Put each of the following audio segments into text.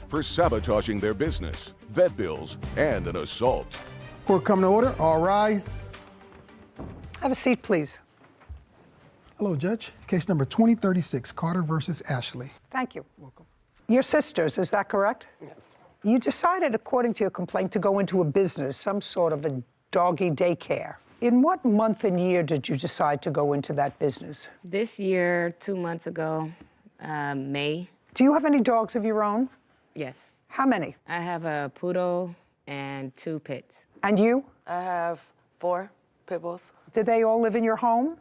for sabotaging their business, vet bills, and an assault. Court come to order. All rise. Have a seat, please. Hello, Judge. Case number 2036, Carter versus Ashley. Thank you. Welcome. You're sisters, is that correct? Yes. You decided, according to your complaint, to go into a business, some sort of a doggy daycare. In what month and year did you decide to go into that business? This year, 2 months ago, May. Do you have any dogs of your own? Yes. How many? I have a poodle and 2 pits. And you? I have 4 pit bulls. Did they all live in your home?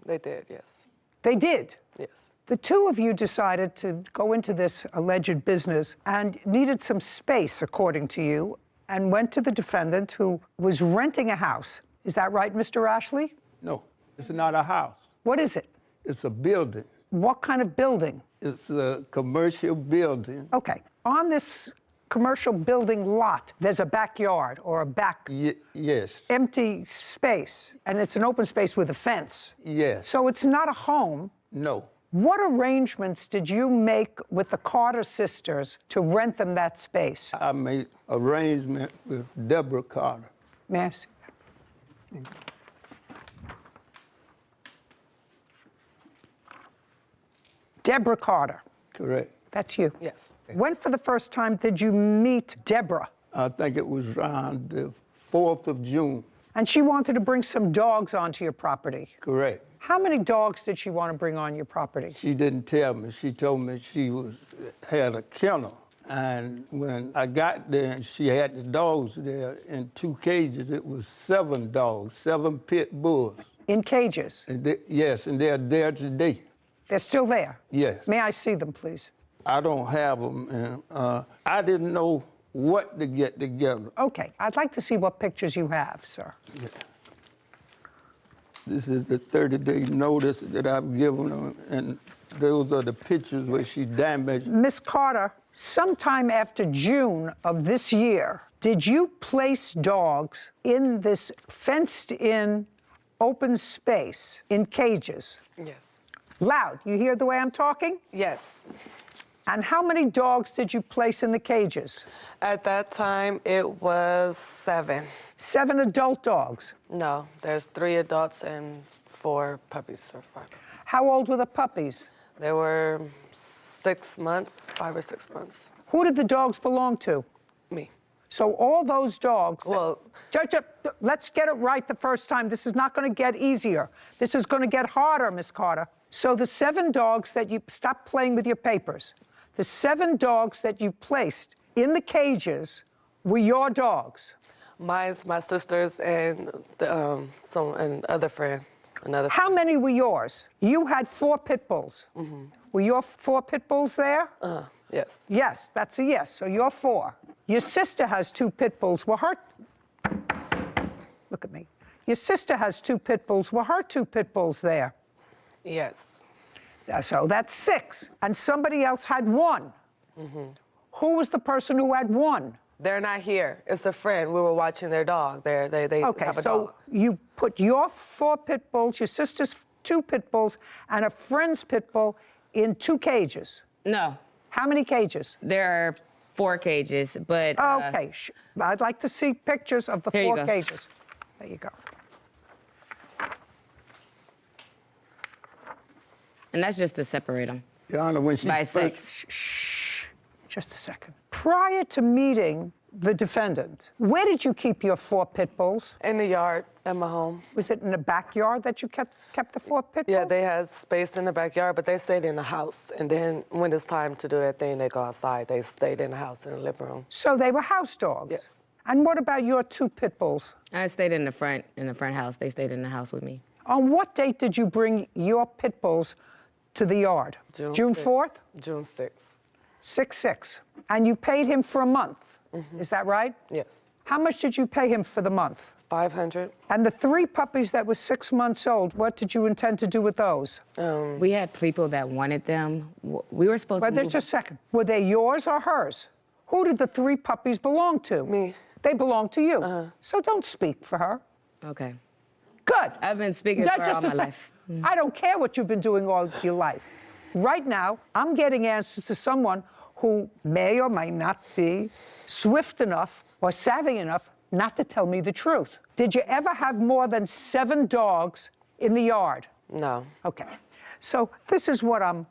They did, yes. They did? Yes. The two of you decided to go into this alleged business and needed some space, according to you, and went to the defendant who was renting a house. Is that right, Mr. Ashley? No, it's not a house. What is it? It's a building. What kind of building? It's a commercial building. Okay. On this commercial building lot, there's a backyard or a back Yes. empty space, and it's an open space with a fence. Yes. So it's not a home. No. What arrangements did you make with the Carter sisters to rent them that space? I made arrangement with Deborah Carter. May I see that? Deborah Carter. Correct. That's you. Yes. When for the first time did you meet Deborah? I think it was around the 4th of June. And she wanted to bring some dogs onto your property. Correct. How many dogs did she want to bring on your property? She didn't tell me. She told me she had a kennel. And when I got there and she had the dogs there in 2 cages, it was 7 dogs, 7 pit bulls. In cages? And yes, and they're there today. They're still there? Yes. May I see them, please? I don't have them, and I didn't know what to get together. Okay. I'd like to see what pictures you have, sir. Yeah. This is the 30-day notice that I've given them, and those are the pictures where she damaged. Miss Carter, sometime after June of this year, did you place dogs in this fenced-in open space in cages? Yes. Loud. You hear the way I'm talking? Yes. And how many dogs did you place in the cages? At that time, it was 7. 7 adult dogs. No, there's 3 adults and 4 puppies or 5. How old were the puppies? They were 6 months, 5 or 6 months. Who did the dogs belong to? Me. So all those dogs... Well... Judge, let's get it right the first time. This is not going to get easier. This is going to get harder, Miss Carter. So the 7 dogs that you... Stop playing with your papers. The 7 dogs that you placed in the cages were your dogs. Mine's my sister's and another friend. How many were yours? You had 4 pit bulls. Mm-hmm. Were your 4 pit bulls there? Yes. Yes, that's a yes. So you're 4. Your sister has 2 pit bulls. Were her... Look at me. Your sister has 2 pit bulls. Were her 2 pit bulls there? Yes. So that's 6. And somebody else had 1. Mm-hmm. Who was the person who had 1? They're not here. It's a friend. We were watching their dog. They have a dog. Okay, so you put your 4 pit bulls, your sister's 2 pit bulls, and a friend's pit bull in 2 cages. No. How many cages? There are 4 cages, but... Okay, I'd like to see pictures of the 4 cages. There you go. And that's just to separate them. Your Honor, when she By first... sex. Shh, just a second. Prior to meeting the defendant, where did you keep your 4 pit bulls? In the yard at my home. Was it in the backyard that you kept the 4 pit bulls? Yeah, they had space in the backyard, but they stayed in the house. And then when it's time to do their thing, they go outside. They stayed in the house in the living room. So they were house dogs? Yes. And what about your 2 pit bulls? I stayed in the front house. They stayed in the house with me. On what date did you bring your pit bulls to the yard? June 4th? June 6th. 6/6. And you paid him for a month. Mm-hmm. Is that right? Yes. How much did you pay him for the month? $500. And the 3 puppies that were 6 months old, what did you intend to do with those? We had people that wanted them. We were supposed to move. Just a second. Were they yours or hers? Who did the 3 puppies belong to? Me. They belong to you. So don't speak for her. Okay. Good. I've been speaking for all my life. I don't care what you've been doing all your life. Right now, I'm getting answers to someone who may or may not be swift enough or savvy enough not to tell me the truth. Did you ever have more than 7 dogs in the yard? No. Okay. So this is what I'm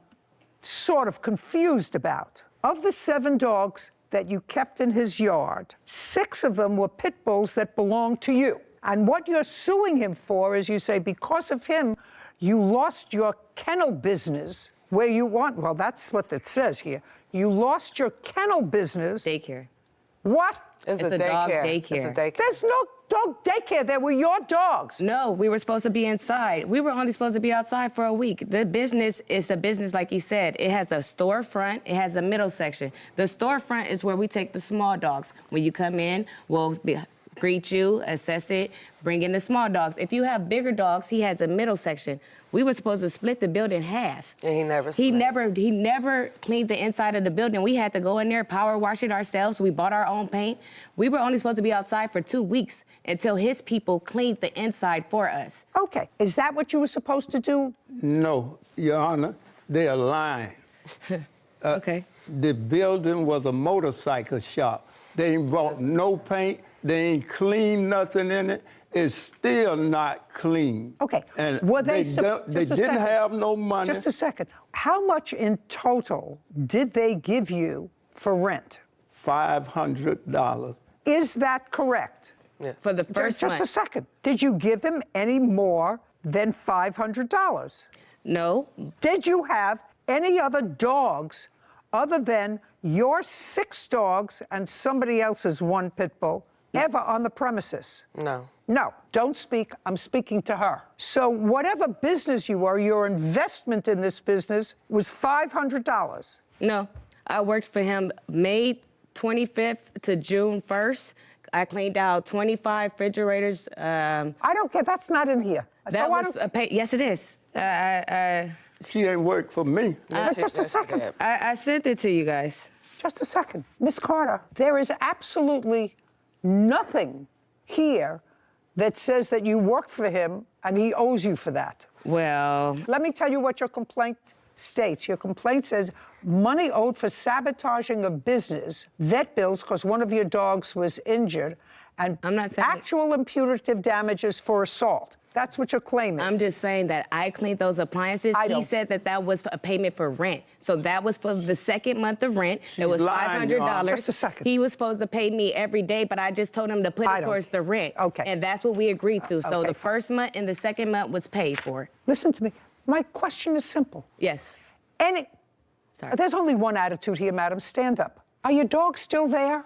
sort of confused about. Of the 7 dogs that you kept in his yard, 6 of them were pit bulls that belonged to you. And what you're suing him for is, you say, because of him, you lost your kennel business where you want, well, that's what it says here. You lost your kennel business. Daycare. What? It's a a dog daycare. daycare. It's a daycare. There's no dog daycare. They were your dogs. No, we were supposed to be inside. We were only supposed to be outside for a week. The business is a business, like you said. It has a storefront. It has a middle section. The storefront is where we take the small dogs. When you come in, we'll greet you, assess it, bring in the small dogs. If you have bigger dogs, he has a middle section. We were supposed to split the building in half. And he never He split. never cleaned the inside of the building. We had to go in there, power wash it ourselves. We bought our own paint. We were only supposed to be outside for 2 weeks until his people cleaned the inside for us. Okay. Is that what you were supposed to do? No, Your Honor, they are lying. Okay. The building was a motorcycle shop. They ain't brought no paint. They ain't cleaned nothing in it. It's still not clean. Okay. And Were they they didn't have no money. Just a second. How much in total did they give you for rent? $500. Is that correct? Yes. For the first Just a month. second. Did you give them any more than $500? No. Did you have any other dogs other than your 6 dogs and somebody else's 1 pit bull ever on the premises? No. No, don't speak. I'm speaking to her. So whatever business you were, your investment in this business was $500. No. I worked for him May 25th to June 1st. I cleaned out 25 refrigerators. I don't care. That's not in here. That So I was don't- a pay. Yes, it is. She ain't worked for me. Yes, she- just a yes, she second. did. I sent it to you guys. Just a second. Miss Carter, there is absolutely nothing here that says that you worked for him and he owes you for that. Well, Let me tell you what your complaint states. Your complaint says money owed for sabotaging of business, vet bills because one of your dogs was injured, and I'm not saying it- actual and punitive damages for assault. That's what your claim is. I'm just saying that I cleaned those appliances. I He don't- said that that was a payment for rent. So that was for the second month of rent. It was lying, Your Honor. $500. Just a second. He was supposed to pay me every day, but I just told him to put I it don't- towards the rent. Okay. And that's what we agreed to. So okay. the first month and the second month was paid for. Listen to me. My question is simple. Yes. Sorry. There's only one attitude here, madam. Stand up. Are your dogs still there?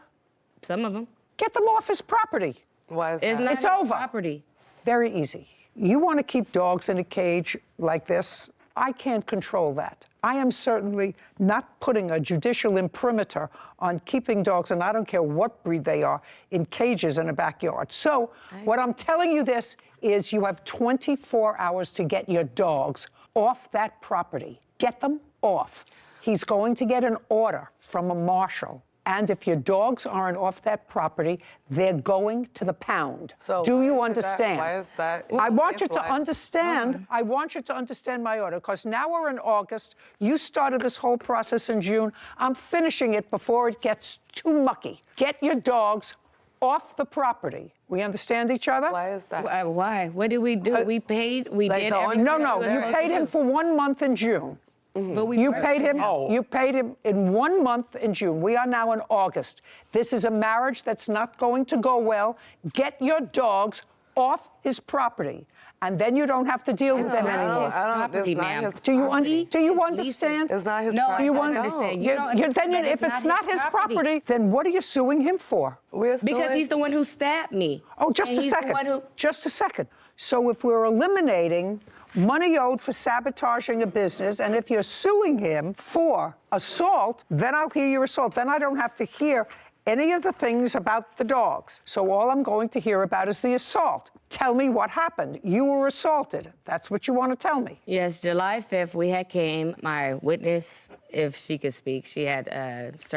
Some of them. Get them off his property. Why is It's that? not It's his over. property. Very easy. You want to keep dogs in a cage like this? I can't control that. I am certainly not putting a judicial imprimatur on keeping dogs, and I don't care what breed they are, in cages in a backyard. So what I'm telling you this is you have 24 hours to get your dogs off that property. Get them off. He's going to get an order from a marshal. And if your dogs aren't off that property, they're going to the pound. So do you why is that- understand? why is that- I want you It's to like- understand. I want you to understand my order, because now we're in August. You started this whole process in June. I'm finishing it before it gets too mucky. Get your dogs off the property. We understand each other? Why is that? Why? What did we do? We paid. We like did the everything. only- No, we were you supposed paid to him do. for 1 month in June. But we You worked paid for him. Oh. You paid him in 1 month in June. We are now in August. This is a marriage that's not going to go well. Get your dogs off his property, and then you don't have to deal with them not anymore. his property, it's not ma'am. his Do you property. do you He's understand? It's not his No, property. I you don't want- understand. You- You don't you- understand that if it's not his property, then what are you suing him for? We're Because suing- he's the one who stabbed me. Oh, just And a he's the second. one who- Just a second. So if we're eliminating money owed for sabotaging a business, and if you're suing him for assault, then I'll hear your assault. Then I don't have to hear any of the things about the dogs. So all I'm going to hear about is the assault. Tell me what happened. You were assaulted. That's what you want to tell me. Yes, July 5th, we had came. My witness, if she could speak, she had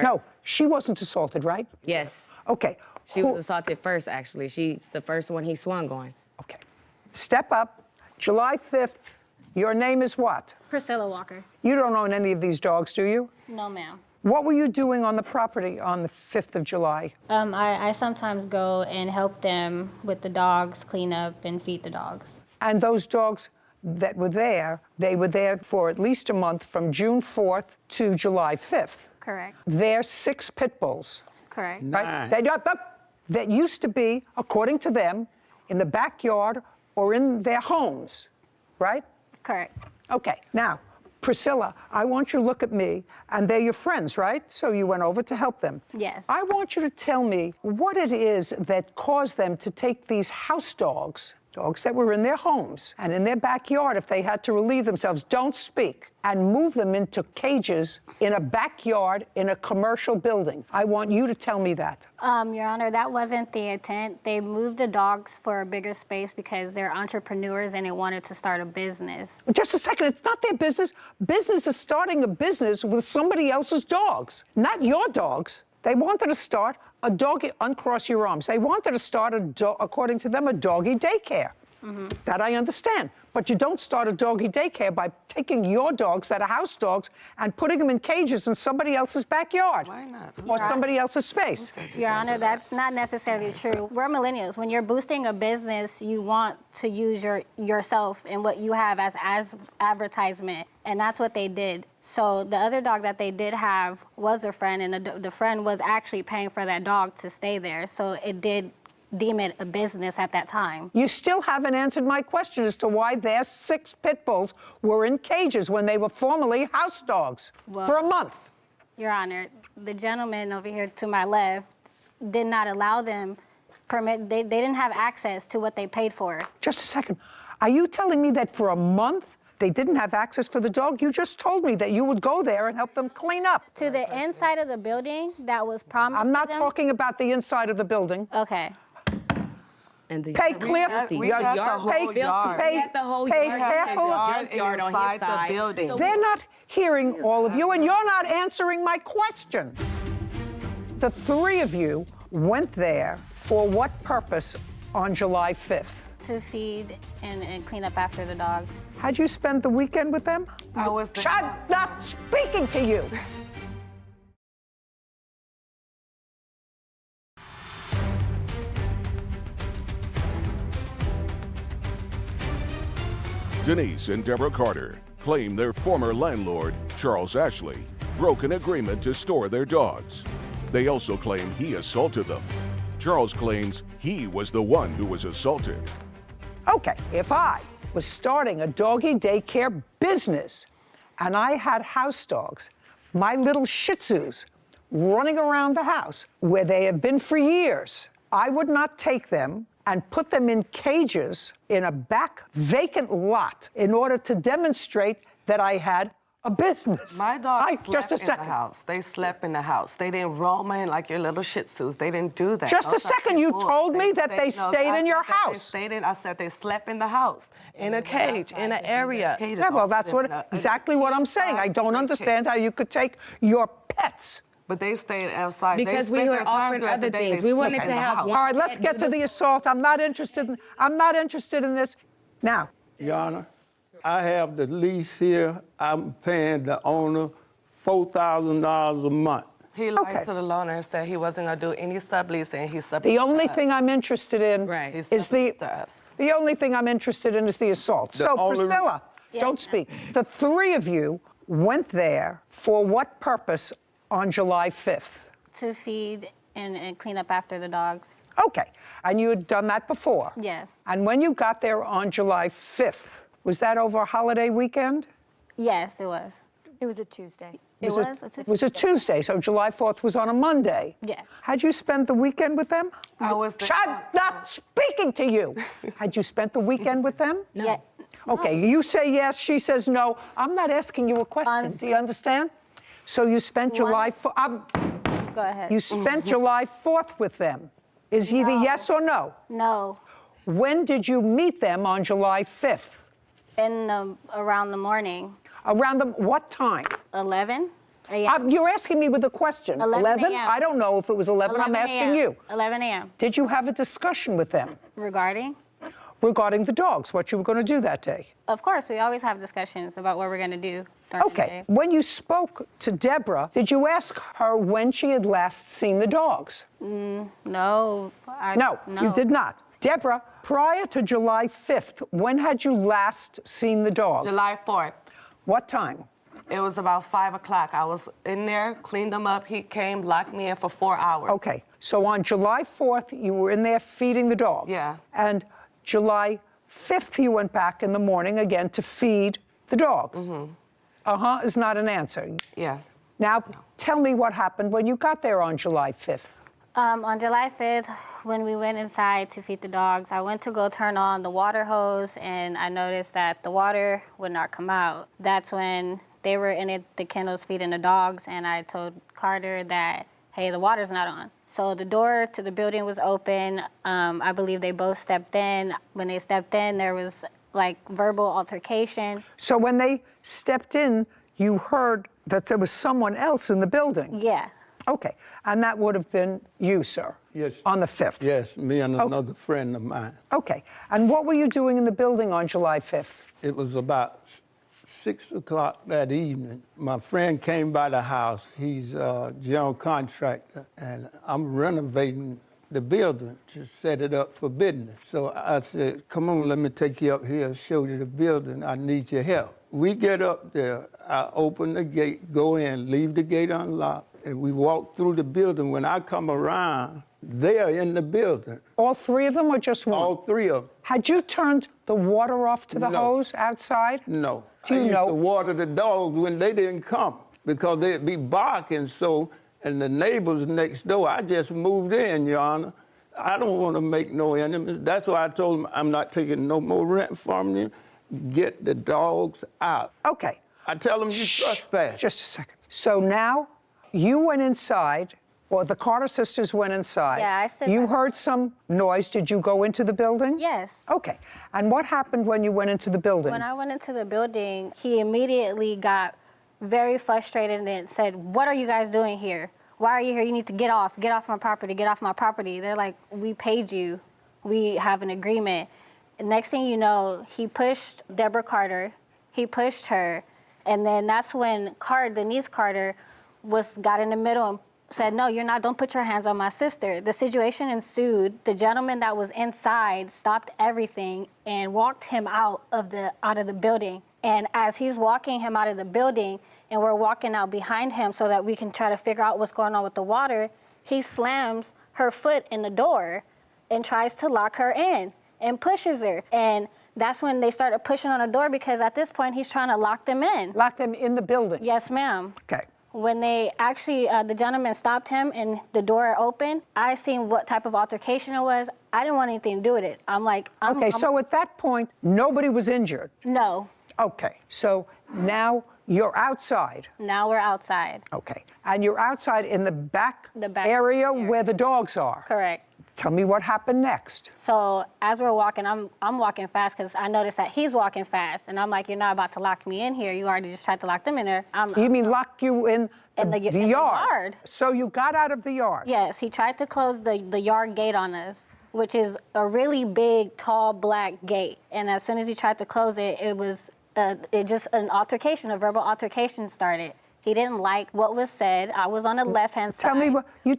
No, she wasn't assaulted, right? Yes. Okay. She was assaulted first, actually. She's the first one he swung on. Okay. Step up. July 5th. Your name is what? Priscilla Walker. You don't own any of these dogs, do you? No, ma'am. What were you doing on the property on the 5th of July? I sometimes go and help them with the dogs, clean up and feed the dogs. And those dogs that were there, they were there for at least a month from June 4th to July 5th. Correct. They're 6 pit bulls. Correct. Right? That used to be, according to them, in the backyard or in their homes, right? Correct. Okay, now, Priscilla, I want you to look at me, and they're your friends, right? So you went over to help them. Yes. I want you to tell me what it is that caused them to take these house dogs that were in their homes and in their backyard if they had to relieve themselves, don't speak, and move them into cages in a backyard in a commercial building. I want you to tell me that. Your Honor, that wasn't the intent. They moved the dogs for a bigger space because they're entrepreneurs and they wanted to start a business. Just a second, it's not their business. Business is starting a business with somebody else's dogs, not your dogs. They wanted to start a doggy, uncross your arms. They wanted to start, according to them, a doggy daycare. That I understand. But you don't start a doggy daycare by taking your dogs that are house dogs and putting them in cages in somebody else's backyard. Why not? Or somebody else's space. Your Honor, that's not necessarily true. We're millennials. When you're boosting a business, you want to use yourself and what you have as advertisement, and that's what they did. So the other dog that they did have was a friend, and the friend was actually paying for that dog to stay there. So it did deem it a business at that time. You still haven't answered my question as to why their 6 pit bulls were in cages when they were formerly house dogs for a month. Your Honor, the gentleman over here to my left did not allow them they didn't have access to what they paid for. Just a second. Are you telling me that for a month they didn't have access for the dog? You just told me that you would go there and help them clean up. To the inside of the building that was promised I'm not to them? talking about the inside of the building. Okay. And the Pay yard clear. was filthy. We got the whole yard. Pay, We had the whole pay yard. careful. Junkyard on his inside the side. building. So They're not hearing all of you, and you're not answering my question. The 3 of you went there for what purpose on July 5th? To feed and clean up after the dogs. How'd you spend the weekend with them? I was there. I'm not speaking to you. Denise and Deborah Carter claim their former landlord, Charles Ashley, broke an agreement to store their dogs. They also claim he assaulted them. Charles claims he was the one who was assaulted. Okay, if I was starting a doggy daycare business and I had house dogs, my little Shih Tzus, running around the house where they have been for years, I would not take them and put them in cages in a back vacant lot in order to demonstrate that I had a business. My dogs just a slept in second. the house. They slept in the house. They didn't roam in like your little Shih Tzus. They didn't do that. Just a Those are second, you pit bulls. told me that they No, stayed I in your said that they house. stayed in. I said they slept in the house, in a cage, in an area. Yeah, well, that's exactly what I'm saying. I don't understand how you could take your pets. But they stayed outside. Because we were offering other things. We wanted to have one. All right, let's get to the assault. I'm not interested in this. Now, Your Honor, I have the lease here. I'm paying the owner $4,000 a month. He lied Okay. to the loaner and said he wasn't going to do any sublease, and he subleased the only to us. thing I'm interested in Right. He is the subleased to us. the only thing I'm interested in is the assault. The So, only- Priscilla, Yes, don't ma'am. speak. The 3 of you went there for what purpose on July 5th? To feed and clean up after the dogs. Okay, and you had done that before? Yes. And when you got there on July 5th, was that over a holiday weekend? Yes, it was. It was a Tuesday. It was a Tuesday, so July 4th was on a Monday. Yeah. How'd you spend the weekend with them? I was there. I'm not speaking to you. Had you spent the weekend with them? No. Yeah. Okay, you say yes, she says no. I'm not asking you a question. Do you understand? So you spent July 4th. Go ahead. You spent July 4th with them. Is either yes or no? No. When did you meet them on July 5th? Around the morning. Around what time? 11 a.m. You're asking me with a question. 11 a.m. I don't know if it was 11. I'm 11 asking a.m. you. 11 a.m. Did you have a discussion with them? Regarding? regarding the dogs, what you were going to do that day. Of course, we always have discussions about what we're going to do during the Okay. day. When you spoke to Deborah, did you ask her when she had last seen the dogs? No. No, you did not. Deborah, prior to July 5th, when had you last seen the dogs? July 4th. What time? It was about 5 o'clock. I was in there, cleaned them up. He came, locked me in for 4 hours. Okay. So on July 4th, you were in there feeding the dogs. Yeah. And July 5th, you went back in the morning again to feed the dogs. Mm-hmm. Is not an answer. Yeah. Now, tell me what happened when you got there on July 5th. On July 5th, when we went inside to feed the dogs, I went to go turn on the water hose, and I noticed that the water would not come out. That's when they were in the kennels feeding the dogs, and I told Carter that, hey, the water's not on. So the door to the building was open. I believe they both stepped in. When they stepped in, there was like verbal altercation. So when they stepped in, you heard that there was someone else in the building? Yeah. Okay. And that would have been you, sir? Yes. On the 5th? Yes, me and another friend of mine. Okay. And what were you doing in the building on July 5th? It was about 6 o'clock that evening. My friend came by the house. He's a general contractor, and I'm renovating the building to set it up for business. So I said, come on, let me take you up here, show you the building. I need your help. We get up there. I open the gate, go in, leave the gate unlocked, and we walk through the building. When I come around, they're in the building. All three of them or just one? All three of them. Had you turned the water off to the No. hose outside? No. Do you I used know? to water the dogs when they didn't come because they'd be barking so, and the neighbors next door, I just moved in, Your Honor. I don't want to make no enemies. That's why I told them I'm not taking no more rent from you. Get the dogs out. Okay. I tell them you trespass. Just a second. So now you went inside, or the Carter sisters went inside. Yeah, I stood You by- heard some noise. Did you go into the building? Yes. Okay. And what happened when you went into the building? When I went into the building, he immediately got very frustrated and said, what are you guys doing here? Why are you here? You need to get off my property, get off my property. They're like, we paid you. We have an agreement. And next thing you know, he pushed Deborah Carter, he pushed her, and then that's when Denise Carter got in the middle and said, no, you're not, don't put your hands on my sister. The situation ensued. The gentleman that was inside stopped everything and walked him out of the building. And as he's walking him out of the building, and we're walking out behind him so that we can try to figure out what's going on with the water, he slams her foot in the door and tries to lock her in and pushes her. And that's when they started pushing on the door because at this point he's trying to lock them in. Locked them in the building? Yes, ma'am. Okay. When they actually, the gentleman stopped him and the door opened, I seen what type of altercation it was. I didn't want anything to do with it. I'm like, so at that point, nobody was injured? No. Okay. So now you're outside? Now we're outside. Okay. And you're outside in the back back area area. where the dogs are? Correct. Tell me what happened next. So as we're walking, I'm walking fast because I noticed that he's walking fast. And I'm like, you're not about to lock me in here. You already just tried to lock them in there. You mean lock you in the the yard? yard. So you got out of the yard? Yes, he tried to close the yard gate on us, which is a really big, tall, black gate. And as soon as he tried to close it, it was just an altercation, a verbal altercation started. He didn't like what was said. I was on the left-hand side.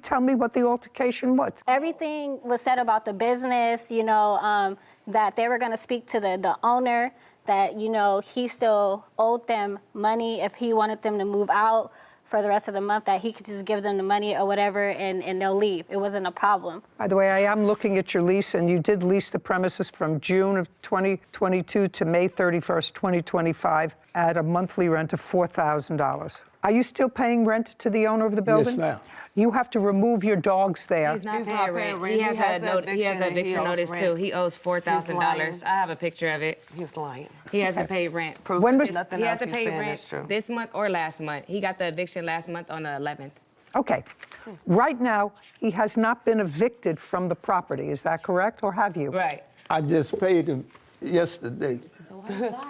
Tell me what the altercation was. Everything was said about the business, that they were going to speak to the owner, that, he still owed them money if he wanted them to move out for the rest of the month, that he could just give them the money or whatever and they'll leave. It wasn't a problem. By the way, I am looking at your lease, and you did lease the premises from June of 2022 to May 31st, 2025 at a monthly rent of $4,000. Are you still paying rent to the owner of the building? Yes, ma'am. You have to remove your dogs there. He's not He's paying not rent. paying He rent. has He an has eviction eviction notice and he too. owes He owes $4,000. lying. I have a picture of it. He's lying. He hasn't paid rent. Proof When that was- nothing He else hasn't he's paid saying rent is true. this month or last month. He got the eviction last month on the 11th. Okay. Right now, he has not been evicted from the property. Is that correct, or have you? Right. I just paid him yesterday.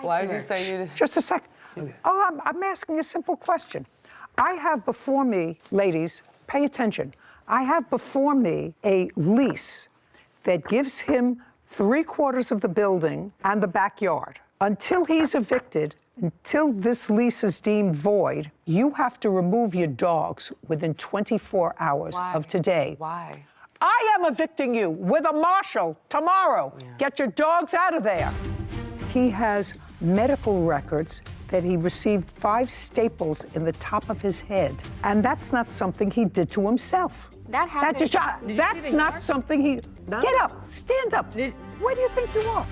Why did you say you? Just a second. Oh, I'm asking a simple question. I have before me, ladies, pay attention. I have before me a lease that gives him 3/4 of the building and the backyard. Until he's evicted, until this lease is deemed void, you have to remove your dogs within 24 hours Why? of today. Why? I am evicting you with a marshal tomorrow. Get your dogs out of there. He has medical records that he received 5 staples in the top of his head. And that's not something he did to himself. That happened. That's not something he... No. Get up, stand up. Where do you think you are?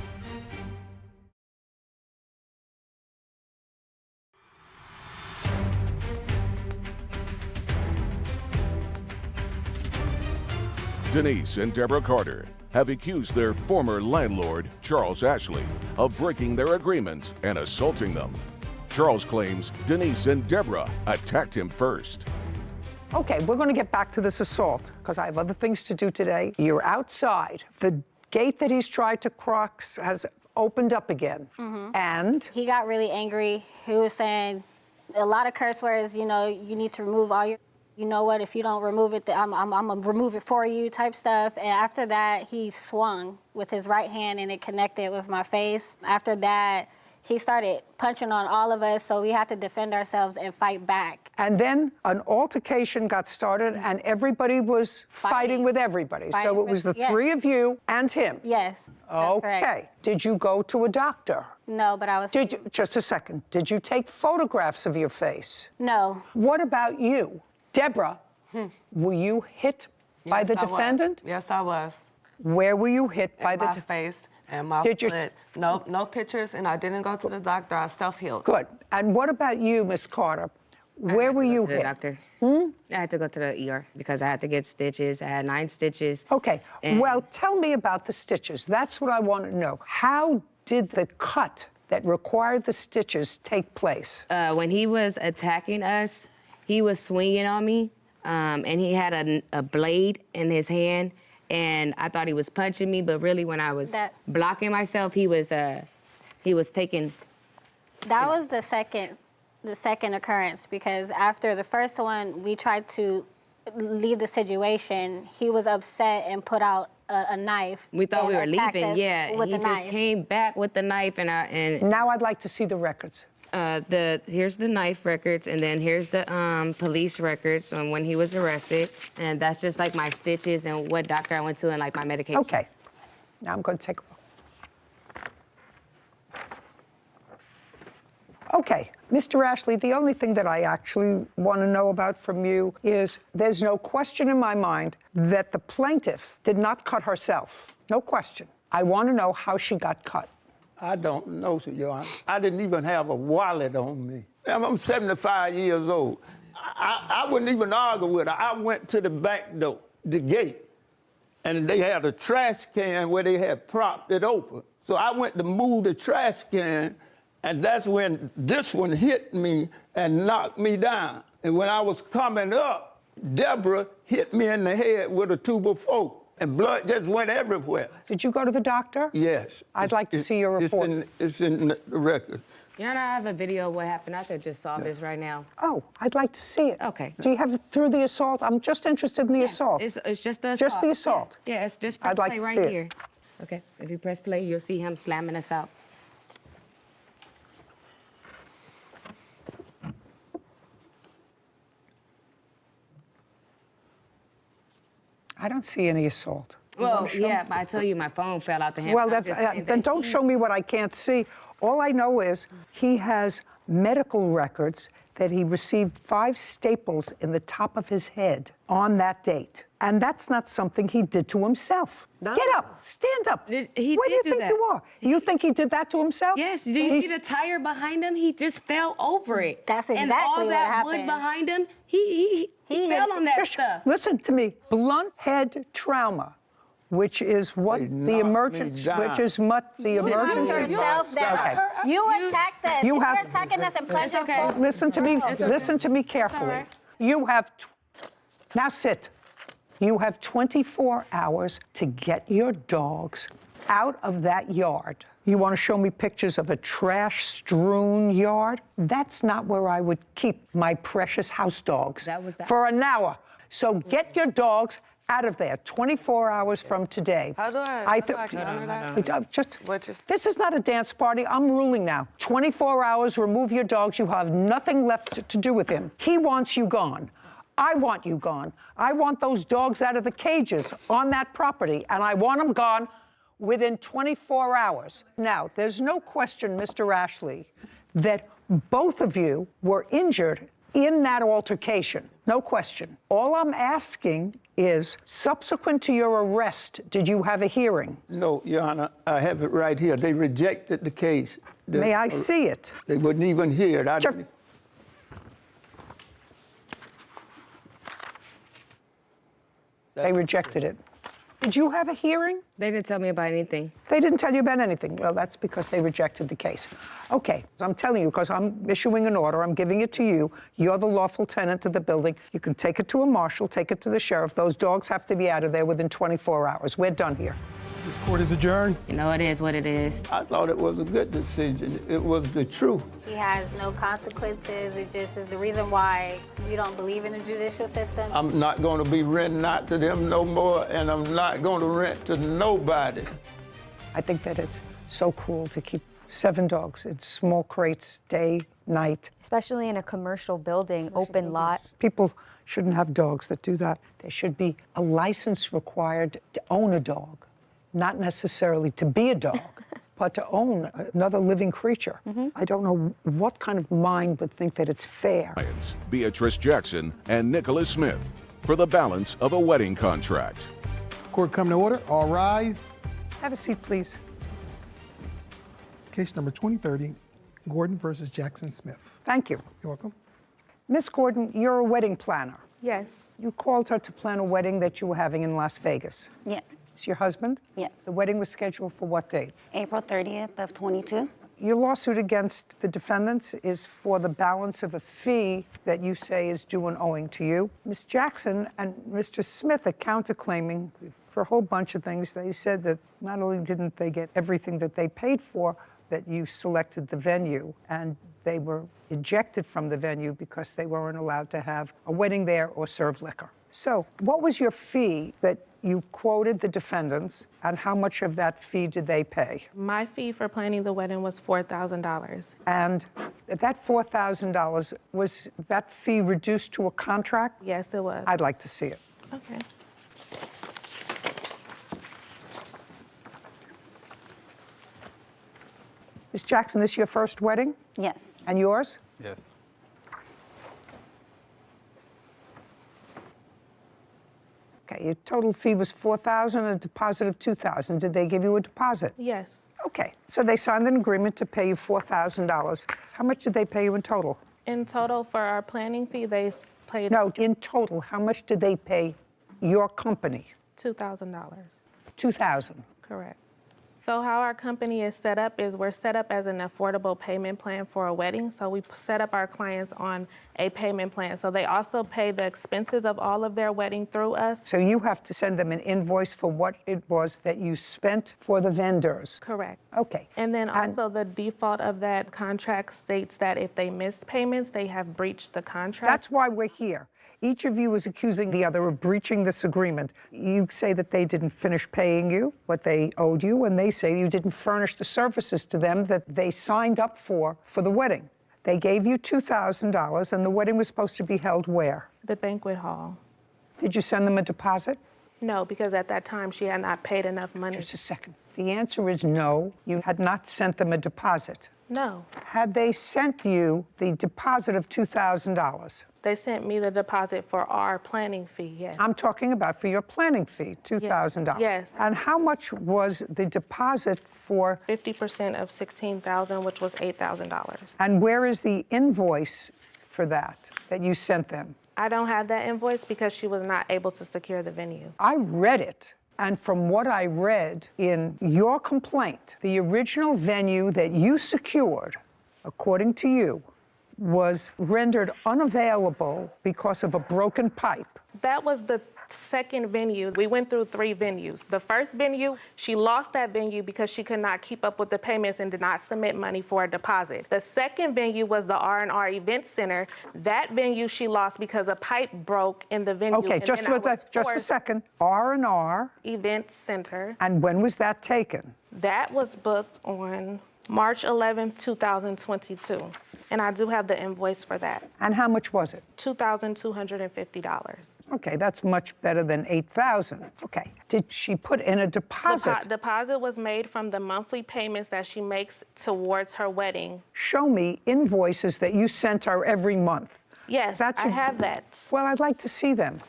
Denise and Deborah Carter have accused their former landlord, Charles Ashley, of breaking their agreement and assaulting them. Charles claims Denise and Deborah attacked him first. Okay, we're going to get back to this assault because I have other things to do today. You're outside. The gate that he's tried to cross has opened up again. And He got really angry. He was saying a lot of curse words, you know, you need to remove all your, you know what, if you don't remove it, I'm gonna remove it for you type stuff. And after that, he swung with his right hand and it connected with my face. After that, he started punching on all of us, so we had to defend ourselves and fight back. And then an altercation got started, and everybody was fighting with everybody. So Fighting it was the with- yes. 3 of you and him. Yes, that's Okay. correct. Did you go to a doctor? No, but I was. Did you, just a second. Did you take photographs of your face? No. What about you? Deborah, were you hit by Yes, the I was. defendant? Yes, I was. Where were you hit by In the my defendant? face and my Did you- foot. No pictures, and I didn't go to the doctor. I self-healed. Good. And what about you, Miss Carter? Where were you The hit? doctor. I had to go to the ER because I had to get stitches. I had 9 stitches. Okay. And- Well, tell me about the stitches. That's what I want to know. How did the cut that required the stitches take place? When he was attacking us, he was swinging on me, and he had a blade in his hand, and I thought he was punching me, but really when I was blocking myself, he was taking. That was the second occurrence, because after the first one, we tried to leave the situation. He was upset and put out a knife. We thought and we were attacked leaving, us yeah. with He the just knife. came back with the knife, and Now I'd like to see the records. here's the knife records, and then here's the police records on when he was arrested, and that's just like my stitches and what doctor I went to and like my medication. Okay. Now I'm going to take a look. Okay, Mr. Ashley, the only thing that I actually want to know about from you is there's no question in my mind that the plaintiff did not cut herself. No question. I want to know how she got cut. I don't know, sir, Your Honor. I didn't even have a wallet on me. I'm 75 years old. I wouldn't even argue with her. I went to the back door, the gate, and they had a trash can where they had propped it open. So I went to move the trash can, and that's when this one hit me and knocked me down. And when I was coming up, Deborah hit me in the head with a 2x4, and blood just went everywhere. Did you go to the doctor? Yes. I'd like to see your report. It's in the record. Your Honor, I have a video of what happened. I could just solve this right now. Oh, I'd like to see it. Okay. Do you have it through the assault? I'm just interested in the assault. It's just the assault. Just the assault. Yeah, it's just press I'd like play to right see it. here. Okay, if you press play, you'll see him slamming us out. I don't see any assault. You Well, wanna show me? yeah, but I tell you, my phone fell out the hand. Well, I'm just saying then that don't he- show me what I can't see. All I know is he has medical records that he received 5 staples in the top of his head on that date. And that's not something he did to himself. No. Get up, stand up. He Where do you did do think that. you are? You think he did that to himself? Yes, do you He's- see the tire behind him? He just fell over it. That's And exactly all what that wood happened. behind him, he He fell had- on that Just stuff. listen to me. Blunt head trauma, which is what They the knocked me emergency, down. which is what the You emergency. yourself down. Okay. You attacked us. You You're have- attacking us and pleasure. okay. Listen to me. okay. Listen to me carefully. right. You have now sit. You have 24 hours to get your dogs out of that yard. You want to show me pictures of a trash-strewn yard? That's not where I would keep my precious house dogs That was the- for an hour. So get your dogs Out of there, 24 hours from today. How do I counter that? This is not a dance party. I'm ruling now. 24 hours, remove your dogs. You have nothing left to do with him. He wants you gone. I want you gone. I want those dogs out of the cages on that property, and I want them gone within 24 hours. Now, there's no question, Mr. Ashley, that both of you were injured in that altercation. No question. All I'm asking is, subsequent to your arrest, did you have a hearing? No, Your Honor, I have it right here. They rejected the case. May I see it? They wouldn't even hear it. Sure. They rejected it. Did you have a hearing? They didn't tell me about anything. They didn't tell you about anything. Well, that's because they rejected the case. Okay, I'm telling you, because I'm issuing an order, I'm giving it to you. You're the lawful tenant of the building. You can take it to a marshal, take it to the sheriff. Those dogs have to be out of there within 24 hours. We're done here. This court is adjourned. You know, it is what it is. I thought it was a good decision. It was the truth. He has no consequences. It just is the reason why we don't believe in the judicial system. I'm not going to be renting out to them no more, and I'm not going to rent to nobody. I think that it's so cruel to keep 7 dogs in small crates, day, night. Especially in a commercial building, open lot. People shouldn't have dogs that do that. There should be a license required to own a dog, not necessarily to be a dog, but to own another living creature. I don't know what kind of mind would think that it's fair. Beatrice Jackson and Nicholas Smith for the balance of a wedding contract. Court come to order. All rise. Have a seat, please. Case number 2030, Gordon versus Jackson Smith. Thank you. You're welcome. Miss Gordon, you're a wedding planner. Yes. You called her to plan a wedding that you were having in Las Vegas. Yes. Is your husband? Yes. The wedding was scheduled for what date? April 30th of 22. Your lawsuit against the defendants is for the balance of a fee that you say is due and owing to you. Ms. Jackson and Mr. Smith are counterclaiming for a whole bunch of things. They said that not only didn't they get everything that they paid for, that you selected the venue, and they were ejected from the venue because they weren't allowed to have a wedding there or serve liquor. So what was your fee that you quoted the defendants, and how much of that fee did they pay? My fee for planning the wedding was $4,000. And that $4,000, was that fee reduced to a contract? Yes, it was. I'd like to see it. Okay. Ms. Jackson, this your first wedding? Yes. And yours? Yes. Okay, your total fee was $4,000, a deposit of $2,000. Did they give you a deposit? Yes. Okay, so they signed an agreement to pay you $4,000. How much did they pay you in total? In total, for our planning fee, they paid No, in total, how much did they pay your company? $2,000. $2,000. Correct. So how our company is set up is we're set up as an affordable payment plan for a wedding. So we set up our clients on a payment plan. So they also pay the expenses of all of their wedding through us. So you have to send them an invoice for what it was that you spent for the vendors. Correct. Okay. And then also the default of that contract states that if they miss payments, they have breached the contract. That's why we're here. Each of you is accusing the other of breaching this agreement. You say that they didn't finish paying you what they owed you, and they say you didn't furnish the services to them that they signed up for the wedding. They gave you $2,000, and the wedding was supposed to be held where? The banquet hall. Did you send them a deposit? No, because at that time she had not paid enough money. Just a second. The answer is no. You had not sent them a deposit. No. Had they sent you the deposit of $2,000? They sent me the deposit for our planning fee, yes. I'm talking about for your planning fee, $2,000. Yes. And how much was the deposit for? 50% of $16,000, which was $8,000. And where is the invoice for that you sent them? I don't have that invoice because she was not able to secure the venue. I read it. And from what I read in your complaint, the original venue that you secured, according to you, was rendered unavailable because of a broken pipe. That was the second venue, we went through 3 venues. The first venue, she lost that venue because she could not keep up with the payments and did not submit money for a deposit. The second venue was the R&R Event Center. That venue she lost because a pipe broke in the venue. Okay, just a second. R&R Event Center. And when was that taken? That was booked on March 11th, 2022. And I do have the invoice for that. And how much was it? $2,250. Okay, that's much better than $8,000. Okay. Did she put in a deposit? Deposit was made from the monthly payments that she makes towards her wedding. Show me invoices that you sent her every month. Yes, I have that. Well, I'd like to see them.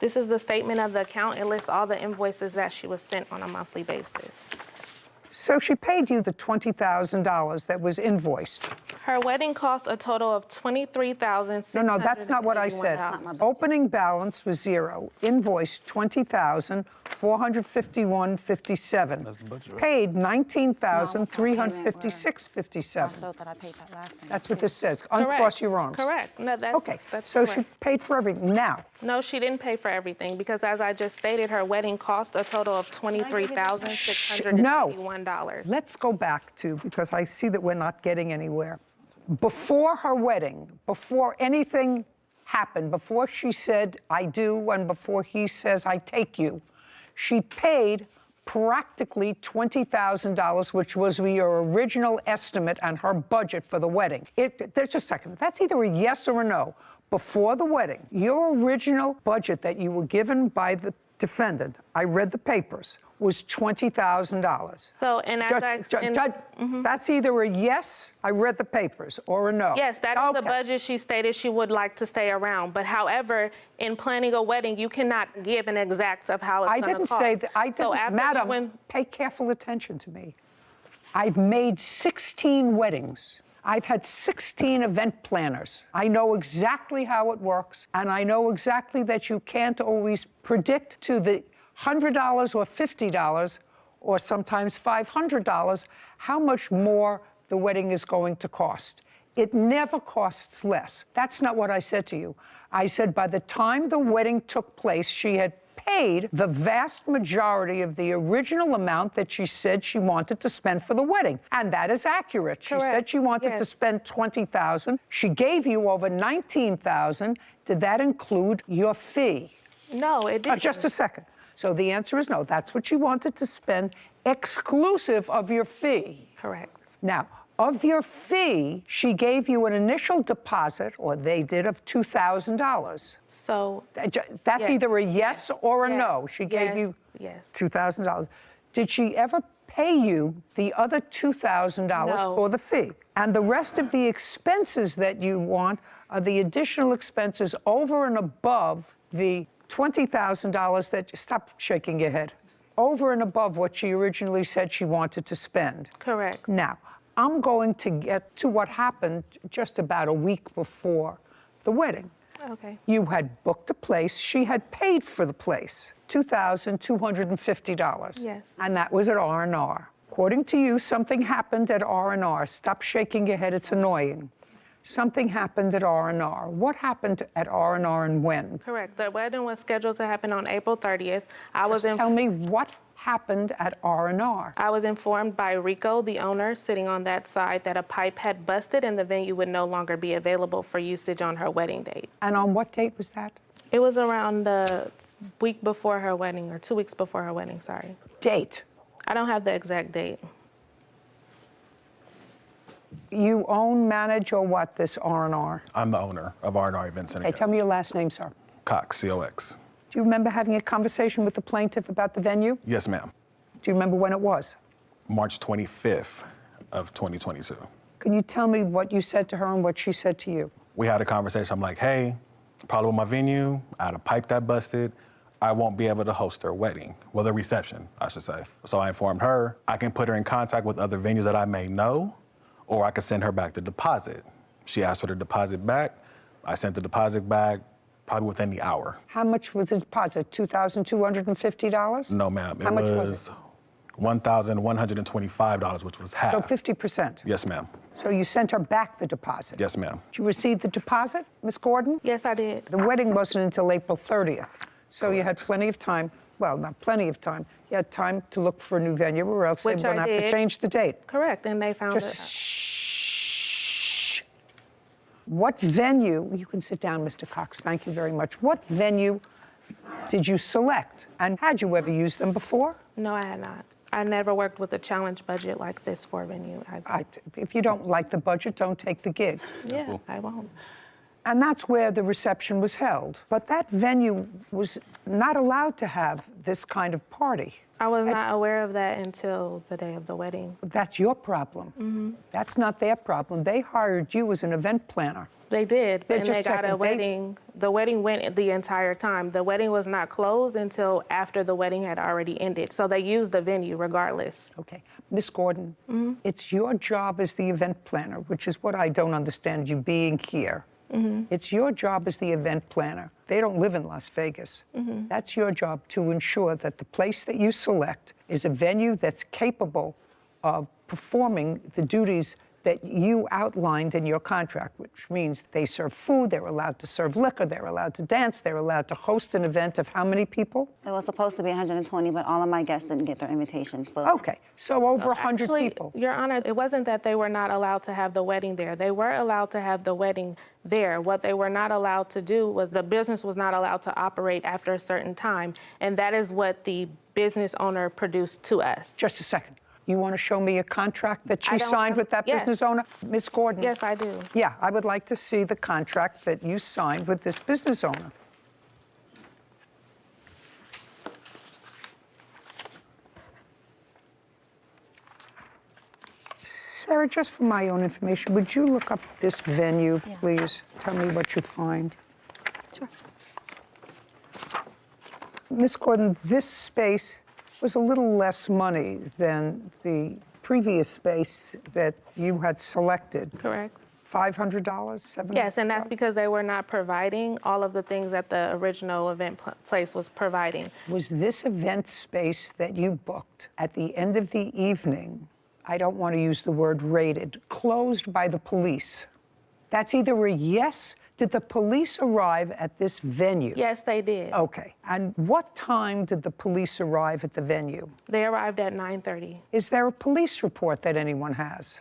This is the statement of the account. It lists all the invoices that she was sent on a monthly basis. So she paid you the $20,000 that was invoiced. Her wedding cost a total of $23,600. No, that's not what I said. Opening balance was $0. Invoiced $20,451.57. Paid $19,356.57. That's what this says. Uncross your arms. Correct. No, that's okay. That's so correct. She paid for everything. Now. No, she didn't pay for everything because, as I just stated, her wedding cost a total of $23,651. Let's go back to, because I see that we're not getting anywhere. Before her wedding, before anything happened, before she said, I do, and before he says, I take you, she paid practically $20,000, which was your original estimate and her budget for the wedding. There's a second. That's either a yes or a no. Before the wedding, your original budget that you were given by the defendant, I read the papers, was $20,000. So, and as that's either a yes, I read the papers, or a no. Yes, that is the budget she stated she would like to stay around. But however, in planning a wedding, you cannot give an exact of how it's going to cost. I didn't say that. I didn't, so Madam, pay careful attention to me. I've made 16 weddings. I've had 16 event planners. I know exactly how it works, and I know exactly that you can't always predict to the $100 or $50 or sometimes $500 how much more the wedding is going to cost. It never costs less. That's not what I said to you. I said by the time the wedding took place, she had paid the vast majority of the original amount that she said she wanted to spend for the wedding. And that is accurate. Correct. She said she wanted to spend $20,000. She gave you over $19,000. Did that include your fee? No, it didn't. Just a second. So the answer is no. That's what she wanted to spend, exclusive of your fee. Correct. Now, of your fee, she gave you an initial deposit, or they did, of $2,000. So that's either a yes or a no. She gave you $2,000. Did she ever pay you the other $2,000 for the fee? And the rest of the expenses that you want are the additional expenses over and above the $20,000 that, stop shaking your head, over and above what she originally said she wanted to spend. Correct. Now, I'm going to get to what happened just about a week before the wedding. Okay. You had booked a place. She had paid for the place, $2,250. Yes. And that was at R&R. According to you, something happened at R&R. Stop shaking your head. It's annoying. Something happened at R&R. What happened at R&R and when? Correct. The wedding was scheduled to happen on April 30th. Tell me what happened at R&R. I was informed by Rico, the owner, sitting on that side, that a pipe had busted and the venue would no longer be available for usage on her wedding date. And on what date was that? It was around the week before her wedding, or 2 weeks before her wedding, sorry. Date? I don't have the exact date. You own, manage, or what, this R&R? I'm the owner of R&R Event Center. Okay, tell me your last name, sir. Cox, C-O-X. Do you remember having a conversation with the plaintiff about the venue? Yes, ma'am. Do you remember when it was? March 25th of 2022. Can you tell me what you said to her and what she said to you? We had a conversation. I'm like, hey, problem with my venue. I had a pipe that busted. I won't be able to host their wedding. Well, the reception, I should say. So I informed her I can put her in contact with other venues that I may know, or I could send her back the deposit. She asked for the deposit back. I sent the deposit back probably within the hour. How much was the deposit? $2,250? No, ma'am. How much was it? $1,125, which was half. So 50%. Yes, ma'am. So you sent her back the deposit. Yes, ma'am. Did you receive the deposit, Ms. Gordon? Yes, I did. The wedding wasn't until April 30th. So you had plenty of time. Well, not plenty of time. You had time to look for a new venue, or else they were Which going to I have to did. change the date. Correct, and they found Just it. shh. What venue, you can sit down, Mr. Cox, thank you very much. What venue did you select? And had you ever used them before? No, I had not. I never worked with a challenge budget like this for a venue. If you don't like the budget, don't take the gig. Yeah, I won't. And that's where the reception was held. But that venue was not allowed to have this kind of party. I was not aware of that until the day of the wedding. That's your problem. That's not their problem. They hired you as an event planner. They did, They're and just they got checking. a wedding. The wedding went the entire time. The wedding was not closed until after the wedding had already ended. So they used the venue regardless. Okay. Miss Gordon, it's your job as the event planner, which is what I don't understand you being here. It's your job as the event planner. They don't live in Las Vegas. That's your job to ensure that the place that you select is a venue that's capable of performing the duties that you outlined in your contract, which means they serve food, they're allowed to serve liquor, they're allowed to dance, they're allowed to host an event of how many people? It was supposed to be 120, but all of my guests didn't get their invitation. So Okay, so over 100 Actually, people. Your Honor, it wasn't that they were not allowed to have the wedding there. They were allowed to have the wedding there. What they were not allowed to do was the business was not allowed to operate after a certain time, and that is what the business owner produced to us. Just a second. You want to show me a contract that I she don't signed have- with that yes. business owner? Ms. Gordon? Yes, I do. Yeah, I would like to see the contract that you signed with this business owner. Sarah, just for my own information, would you look up this venue, please? Tell me what you find. Sure. Ms. Gordon, this space was a little less money than the previous space that you had selected. Correct. $500, $700? Yes, and that's because they were not providing all of the things that the original event place was providing. Was this event space that you booked at the end of the evening, I don't want to use the word raided, closed by the police? That's either a yes. Did the police arrive at this venue? Yes, they did. Okay. And what time did the police arrive at the venue? They arrived at 9:30. Is there a police report that anyone has?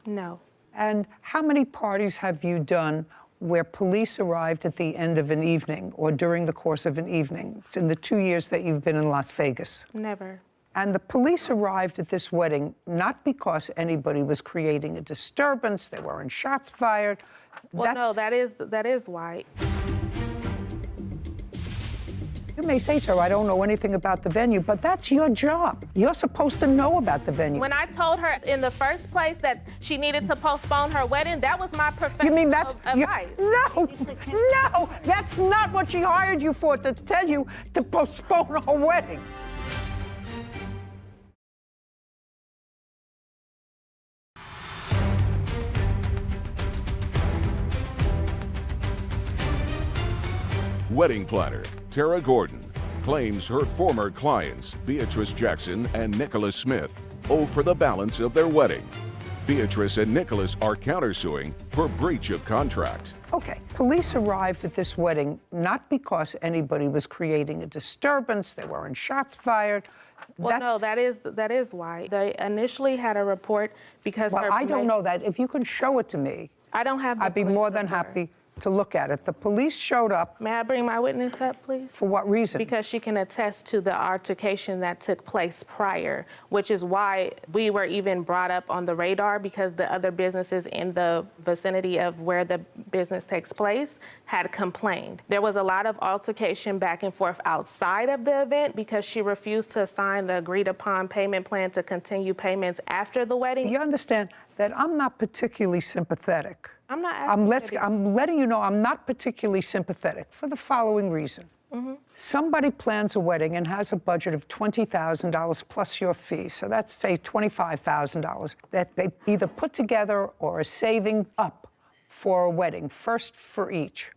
No. And how many parties have you done where police arrived at the end of an evening or during the course of an evening in the 2 years that you've been in Las Vegas? Never. And the police arrived at this wedding not because anybody was creating a disturbance, there weren't shots fired. Well, no, that is why. You may say to her, I don't know anything about the venue, but that's your job. You're supposed to know about the venue. When I told her in the first place that she needed to postpone her wedding, that was my professional You mean that's advice. No, that's not what she hired you for, to tell you to postpone her wedding. Wedding planner Tara Gordon claims her former clients, Beatrice Jackson and Nicholas Smith, owe for the balance of their wedding. Beatrice and Nicholas are countersuing for breach of contract. Okay, police arrived at this wedding not because anybody was creating a disturbance, there weren't shots fired. Well, no, that is why. They initially had a report because Well, I don't know that. If you can show it to me, I don't have the I'd be police more than report. happy to look at it. The police showed up. May I bring my witness up, please? For what reason? Because she can attest to the altercation that took place prior, which is why we were even brought up on the radar, because the other businesses in the vicinity of where the business takes place had complained. There was a lot of altercation back and forth outside of the event because she refused to sign the agreed upon payment plan to continue payments after the wedding. You understand that I'm not particularly sympathetic. I'm not I'm letting you know I'm not particularly sympathetic for the following reason. Somebody plans a wedding and has a budget of $20,000 plus your fee, so that's, say, $25,000 that they either put together or are saving up for a wedding, first for each.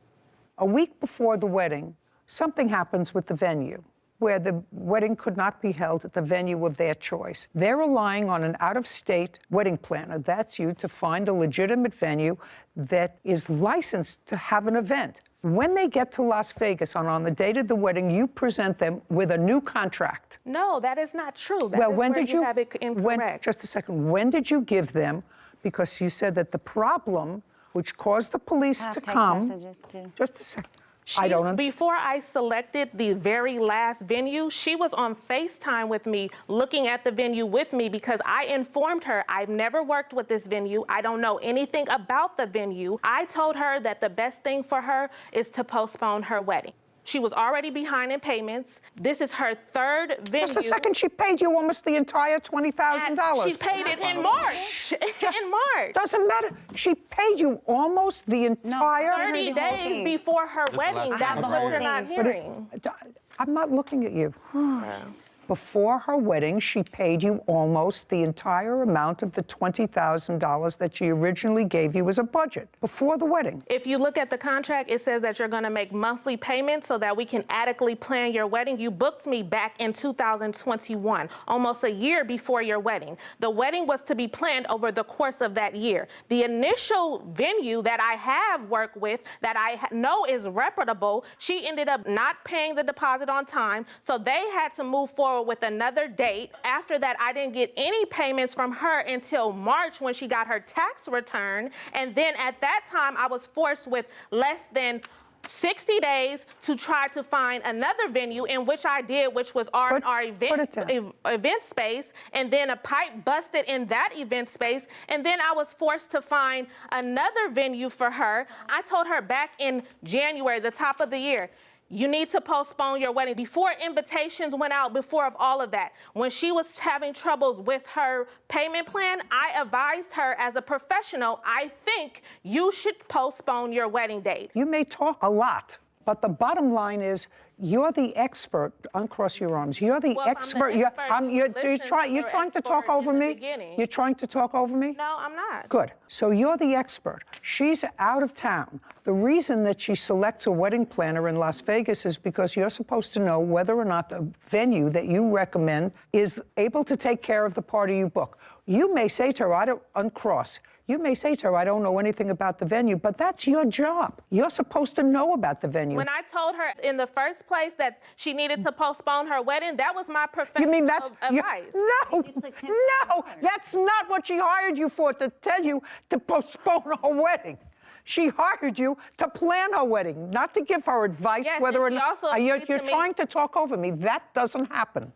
A week before the wedding, something happens with the venue. where the wedding could not be held at the venue of their choice. They're relying on an out-of-state wedding planner, that's you, to find a legitimate venue that is licensed to have an event. When they get to Las Vegas on the date of the wedding, you present them with a new contract. No, that is not true. That Well, is when where did you have it incorrect. just a second. When did you give them? Because you said that the problem, which caused the police to text come. messages, too. Just a second. I don't understand. Before I selected the very last venue, she was on FaceTime with me, looking at the venue with me, because I informed her I've never worked with this venue. I don't know anything about the venue. I told her that the best thing for her is to postpone her wedding. She was already behind in payments. This is her third venue. Just a second. She paid you almost the entire $20,000. She paid it in March. In March. Doesn't matter. She paid you almost the entire 30 days before her wedding. That's what you're not hearing. I'm not looking at you. Before her wedding, she paid you almost the entire amount of the $20,000 that she originally gave you as a budget before the wedding. If you look at the contract, it says that you're going to make monthly payments so that we can adequately plan your wedding. You booked me back in 2021, almost a year before your wedding. The wedding was to be planned over the course of that year. The initial venue that I have worked with, that I know is reputable, she ended up not paying the deposit on time, so they had to move forward with another date. After that, I didn't get any payments from her until March, when she got her tax return. And then at that time, I was forced with less than 60 days to try to find another venue, in which I did, which was our event space. And then a pipe busted in that event space. And then I was forced to find another venue for her. I told her back in January, the top of the year, you need to postpone your wedding. Before invitations went out, before of all of that, when she was having troubles with her payment plan, I advised her as a professional, I think you should postpone your wedding date. You may talk a lot, but the bottom line is you're the expert. Uncross your arms. You're the expert. You're trying to talk over me? You're trying to talk over me? No, I'm not. Good. So you're the expert. She's out of town. The reason that she selects a wedding planner in Las Vegas is because you're supposed to know whether or not the venue that you recommend is able to take care of the party you book. You may say to her, I don't uncross. You may say to her, I don't know anything about the venue, but that's your job. You're supposed to know about the venue. When I told her in the first place that she needed to postpone her wedding, that was my professional You mean that's advice. No, that's not what she hired you for, to tell you to postpone her wedding. She hired you to plan her wedding, not to give her advice whether or not. You're trying to talk over me. That doesn't happen.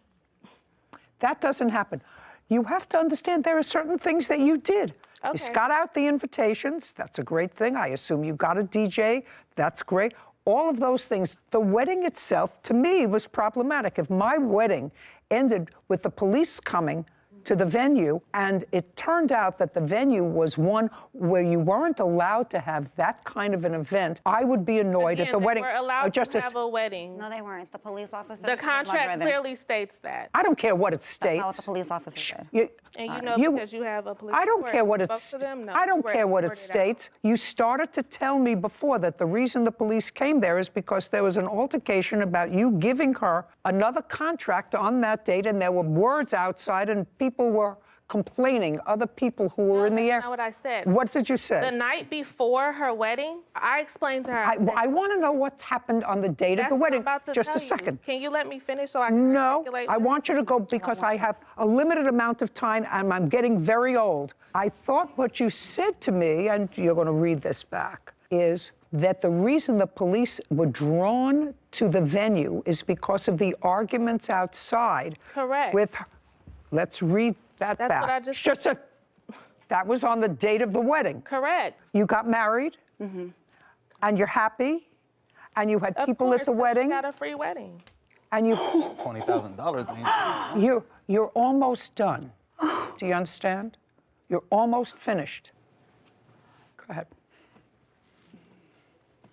That doesn't happen. You have to understand there are certain things that you did. Okay. You got out the invitations. That's a great thing. I assume you got a DJ. That's great. All of those things. The wedding itself, to me, was problematic. If my wedding ended with the police coming to the venue, and it turned out that the venue was one where you weren't allowed to have that kind of an event, I would be annoyed at the wedding. They were allowed to have a wedding. No, they weren't. The police officer. The contract clearly states that. I don't care what it states. That's not what the police officer said. And you know, because you have a police I don't report, care what it spoke to them? No, I don't you were care what it escorted out. states. You started to tell me before that the reason the police came there is because there was an altercation about you giving her another contract on that date, and there were words outside, and people were complaining, other people who were in the area. That's not what I said. What did you say? The night before her wedding, I explained to her. I want to know what's happened on the date of the wedding. Just a second. Can you let me finish so I can articulate? I want you to go because I have a limited amount of time and I'm getting very old. I thought what you said to me, and you're going to read this back, is that the reason the police were drawn to the venue is because of the arguments outside. Correct. With, let's read that back. That's what I just said. That was on the date of the wedding. Correct. You got married, and you're happy, and you had people at the wedding. She got a free wedding. And you $20,000. You're almost done. Do you understand? You're almost finished. Go ahead.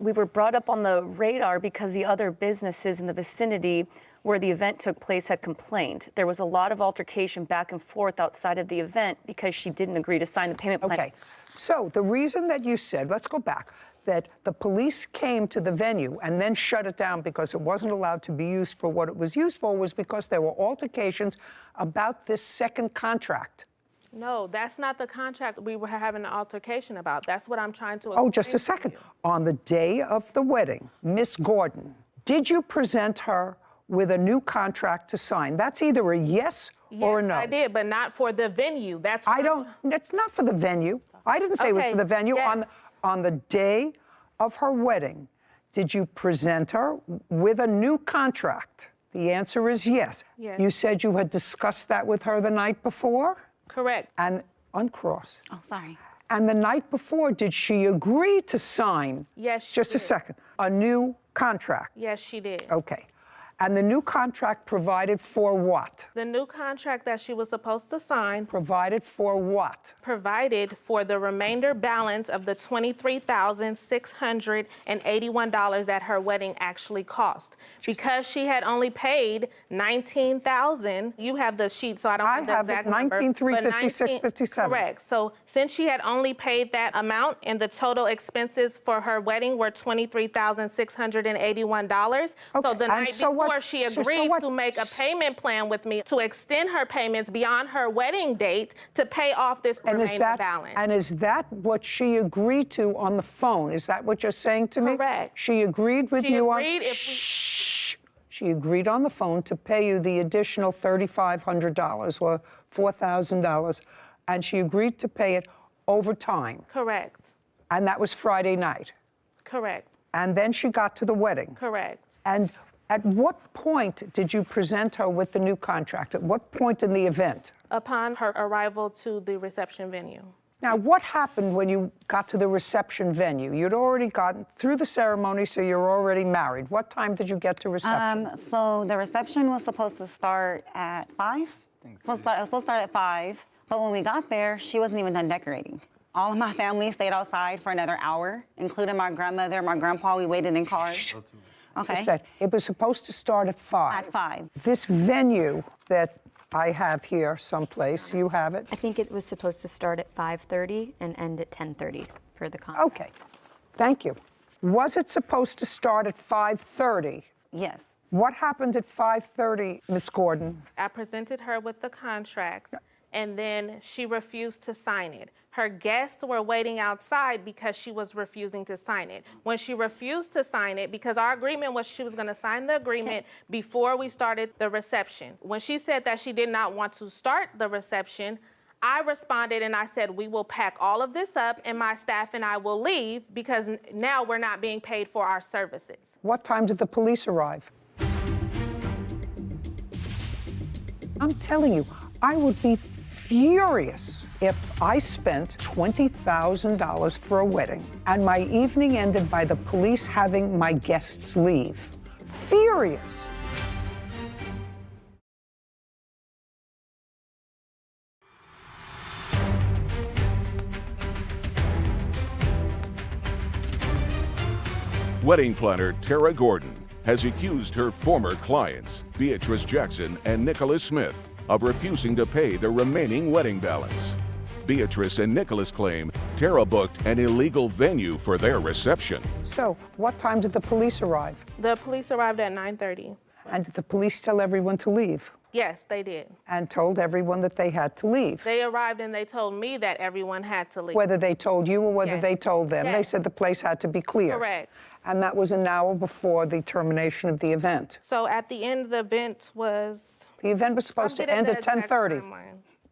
We were brought up on the radar because the other businesses in the vicinity where the event took place had complained. There was a lot of altercation back and forth outside of the event because she didn't agree to sign the payment plan. Okay. So the reason that you said, let's go back. that the police came to the venue and then shut it down because it wasn't allowed to be used for what it was used for was because there were altercations about this second contract. No, that's not the contract we were having an altercation about. That's what I'm trying to Oh, just a explain to second. you. On the day of the wedding, Miss Gordon, did you present her with a new contract to sign? That's either a yes or a no. Yes, I did, but not for the venue. That's I don't, it's not for the venue. I didn't say it was Okay, for the venue. yes. On the day of her wedding, did you present her with a new contract? The answer is yes. Yes. You said you had discussed that with her the night before? Correct. And uncross. Oh, sorry. And the night before, did she agree to sign? Yes, she Just a did. second. A new contract? Yes, she did. Okay. And the new contract provided for what? The new contract that she was supposed to sign Provided for what? provided for the remainder balance of the $23,681 that her wedding actually cost. Because she had only paid $19,000, you have the sheet, so I don't have the have it, exact number. but 19,356.57. Correct. So since she had only paid that amount and the total expenses for her wedding were $23,681, so Okay, the and night so what- before she so agreed what- to make a payment plan with me to extend her payments beyond her wedding date to pay off this And remaining balance. And is that what she agreed to on the phone? Is that what you're saying to me? Correct. She agreed with She you agreed if we- Shh. She agreed on the phone to pay you the additional $3,500 or $4,000, and she agreed to pay it over time. Correct. And that was Friday night. Correct. And then she got to the wedding. Correct. And at what point did you present her with the new contract? At what point in the event? Upon her arrival to the reception venue. Now, what happened when you got to the reception venue? You'd already gotten through the ceremony, so you're already married. What time did you get to reception? So the reception was supposed to start at 5. It was supposed to start at 5, but when we got there, she wasn't even done decorating. All of my family stayed outside for another hour, including my grandmother, my grandpa. We waited in cars. Okay. I said it was supposed to start at 5. At 5. This venue that I have here someplace, you have it? I think it was supposed to start at 5:30 and end at 10:30 per the contract. Okay, thank you. Was it supposed to start at 5:30? Yes. What happened at 5:30, Ms. Gordon? I presented her with the contract, and then she refused to sign it. Her guests were waiting outside because she was refusing to sign it. When she refused to sign it, because our agreement was she was going to sign the agreement before we started the reception. When she said that she did not want to start the reception, I responded and I said, we will pack all of this up and my staff and I will leave because now we're not being paid for our services. What time did the police arrive? I'm telling you, I would be furious if I spent $20,000 for a wedding and my evening ended by the police having my guests leave. Furious. Wedding planner Tara Gordon has accused her former clients, Beatrice Jackson and Nicholas Smith, of refusing to pay the remaining wedding balance. Beatrice and Nicholas claim Tara booked an illegal venue for their reception. So, what time did the police arrive? The police arrived at 9:30. And did the police tell everyone to leave? Yes, they did. And told everyone that they had to leave? They arrived and they told me that everyone had to leave. Whether they told you or whether Yes. they told them. They Yes. said the place had to be clear. Correct. And that was an hour before the termination of the event. So at the end of the event was... The event was supposed to end at 10:30.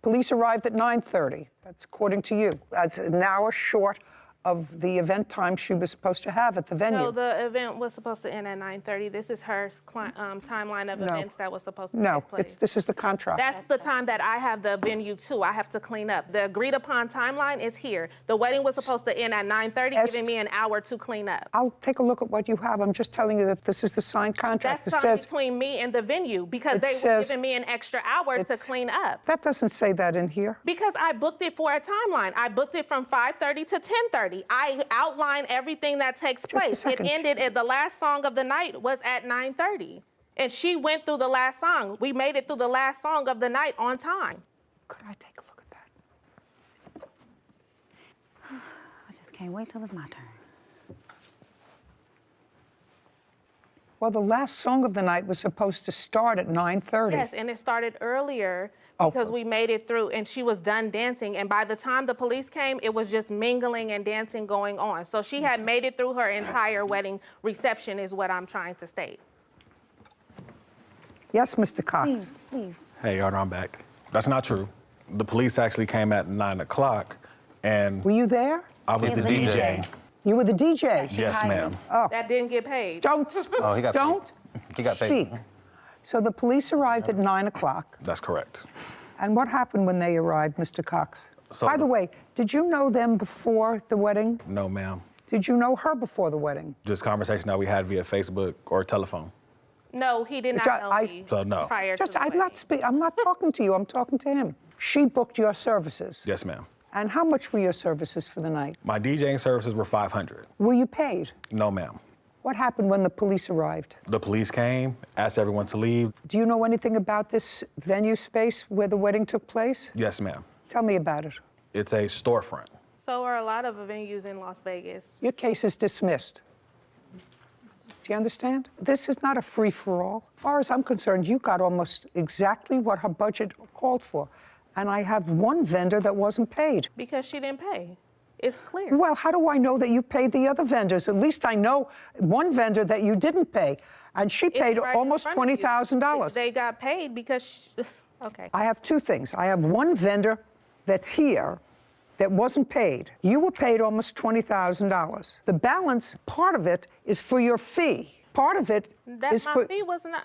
Police arrived at 9:30. That's according to you. That's an hour short of the event time she was supposed to have at the venue. No, the event was supposed to end at 9:30. This is her timeline of events that was supposed to take place. This is the contract. That's the time that I have the venue too. I have to clean up. The agreed upon timeline is here. The wedding was supposed to end at 9:30, giving me an hour to clean up. I'll take a look at what you have. I'm just telling you that this is the signed contract. That's signed between me and the venue because they were giving me an extra hour to clean up. That doesn't say that in here. Because I booked it for a timeline. I booked it from 5:30 to 10:30. I outlined everything that takes place. It ended at the last song of the night was at 9:30. And she went through the last song. We made it through the last song of the night on time. Could I take a look at that? I just can't wait till it's my turn. Well, the last song of the night was supposed to start at 9:30. Yes, and it started earlier Oh. because we made it through and she was done dancing. And by the time the police came, it was just mingling and dancing going on. So she had made it through her entire wedding reception is what I'm trying to state. Yes, Mr. Cox. Please. Hey, Your Honor, I'm back. That's not true. The police actually came at 9 o'clock, and Were you there? I was He the was the DJ. DJ. You were the DJ. Yes, ma'am. That didn't get paid. Don't, Oh, he got paid. don't He got paid. speak. So the police arrived at 9 o'clock. That's correct. And what happened when they arrived, Mr. Cox? So- By the way, did you know them before the wedding? No, ma'am. Did you know her before the wedding? Just conversation that we had via Facebook or telephone. No, he did Which not know me So, no. prior Just, to the I'm not wedding. I'm not talking to you. I'm talking to him. She booked your services. Yes, ma'am. And how much were your services for the night? My DJing services were $500. Were you paid? No, ma'am. What happened when the police arrived? The police came, asked everyone to leave. Do you know anything about this venue space where the wedding took place? Yes, ma'am. Tell me about it. It's a storefront. So are a lot of venues in Las Vegas. Your case is dismissed. Do you understand? This is not a free-for-all. As far as I'm concerned, you got almost exactly what her budget called for. And I have one vendor that wasn't paid. Because she didn't pay. It's clear. Well, how do I know that you paid the other vendors? At least I know one vendor that you didn't pay, and she It's paid right in almost front of you. $20,000. They got paid because, okay. I have two things. I have one vendor that's here that wasn't paid. You were paid almost $20,000. The balance, part of it, is for your fee. Part of it is My for... fee was not.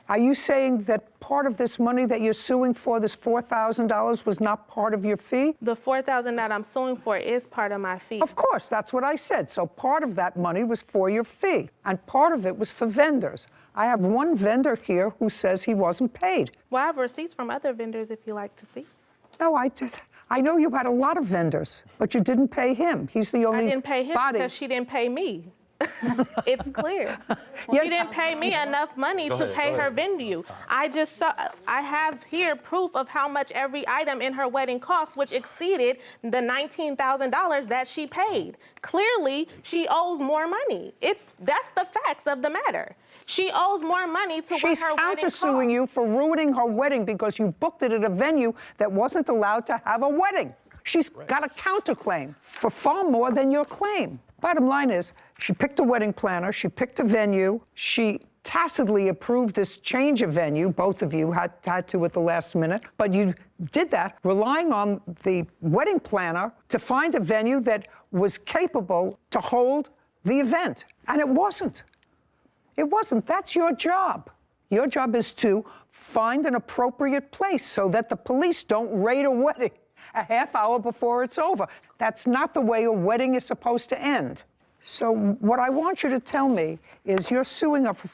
Are you saying that part of this money that you're suing for, this $4,000, was not part of your fee? The $4,000 that I'm suing for is part of my fee. Of course, that's what I said. So part of that money was for your fee, and part of it was for vendors. I have one vendor here who says he wasn't paid. Well, I have receipts from other vendors if you like to see. No, I know you had a lot of vendors, but you didn't pay him. He's the only I didn't pay him body. because she didn't pay me. It's clear. She didn't pay me enough money to pay her venue. I have here proof of how much every item in her wedding cost, which exceeded the $19,000 that she paid. Clearly, she owes more money. That's the facts of the matter. She owes more money to She's what her wedding countersuing cost. you for ruining her wedding because you booked it at a venue that wasn't allowed to have a wedding. She's got a counterclaim for far more than your claim. Bottom line is, she picked a wedding planner, she picked a venue, she tacitly approved this change of venue. Both of you had to at the last minute, but you did that relying on the wedding planner to find a venue that was capable to hold the event, and it wasn't. It wasn't. That's your job. Your job is to find an appropriate place so that the police don't raid a wedding a half hour before it's over. That's not the way a wedding is supposed to end. So what I want you to tell me is you're suing her for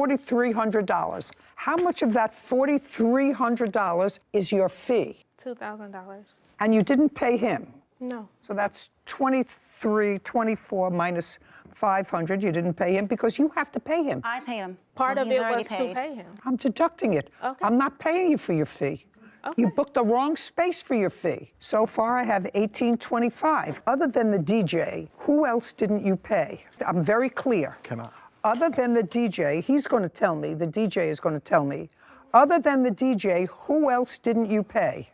$4,300. How much of that $4,300 is your fee? $2,000. And you didn't pay him. No. So that's 24 minus 500. You didn't pay him because you have to pay him. I paid him. Part Well, of he's it already was to paid. pay him. I'm deducting it. Okay. I'm not paying you for your fee. Okay. You booked the wrong space for your fee. So far, I have $1,825. Other than the DJ, who else didn't you pay? I'm very clear. Can I? Other than the DJ, he's going to tell me, the DJ is going to tell me, other than the DJ, who else didn't you pay?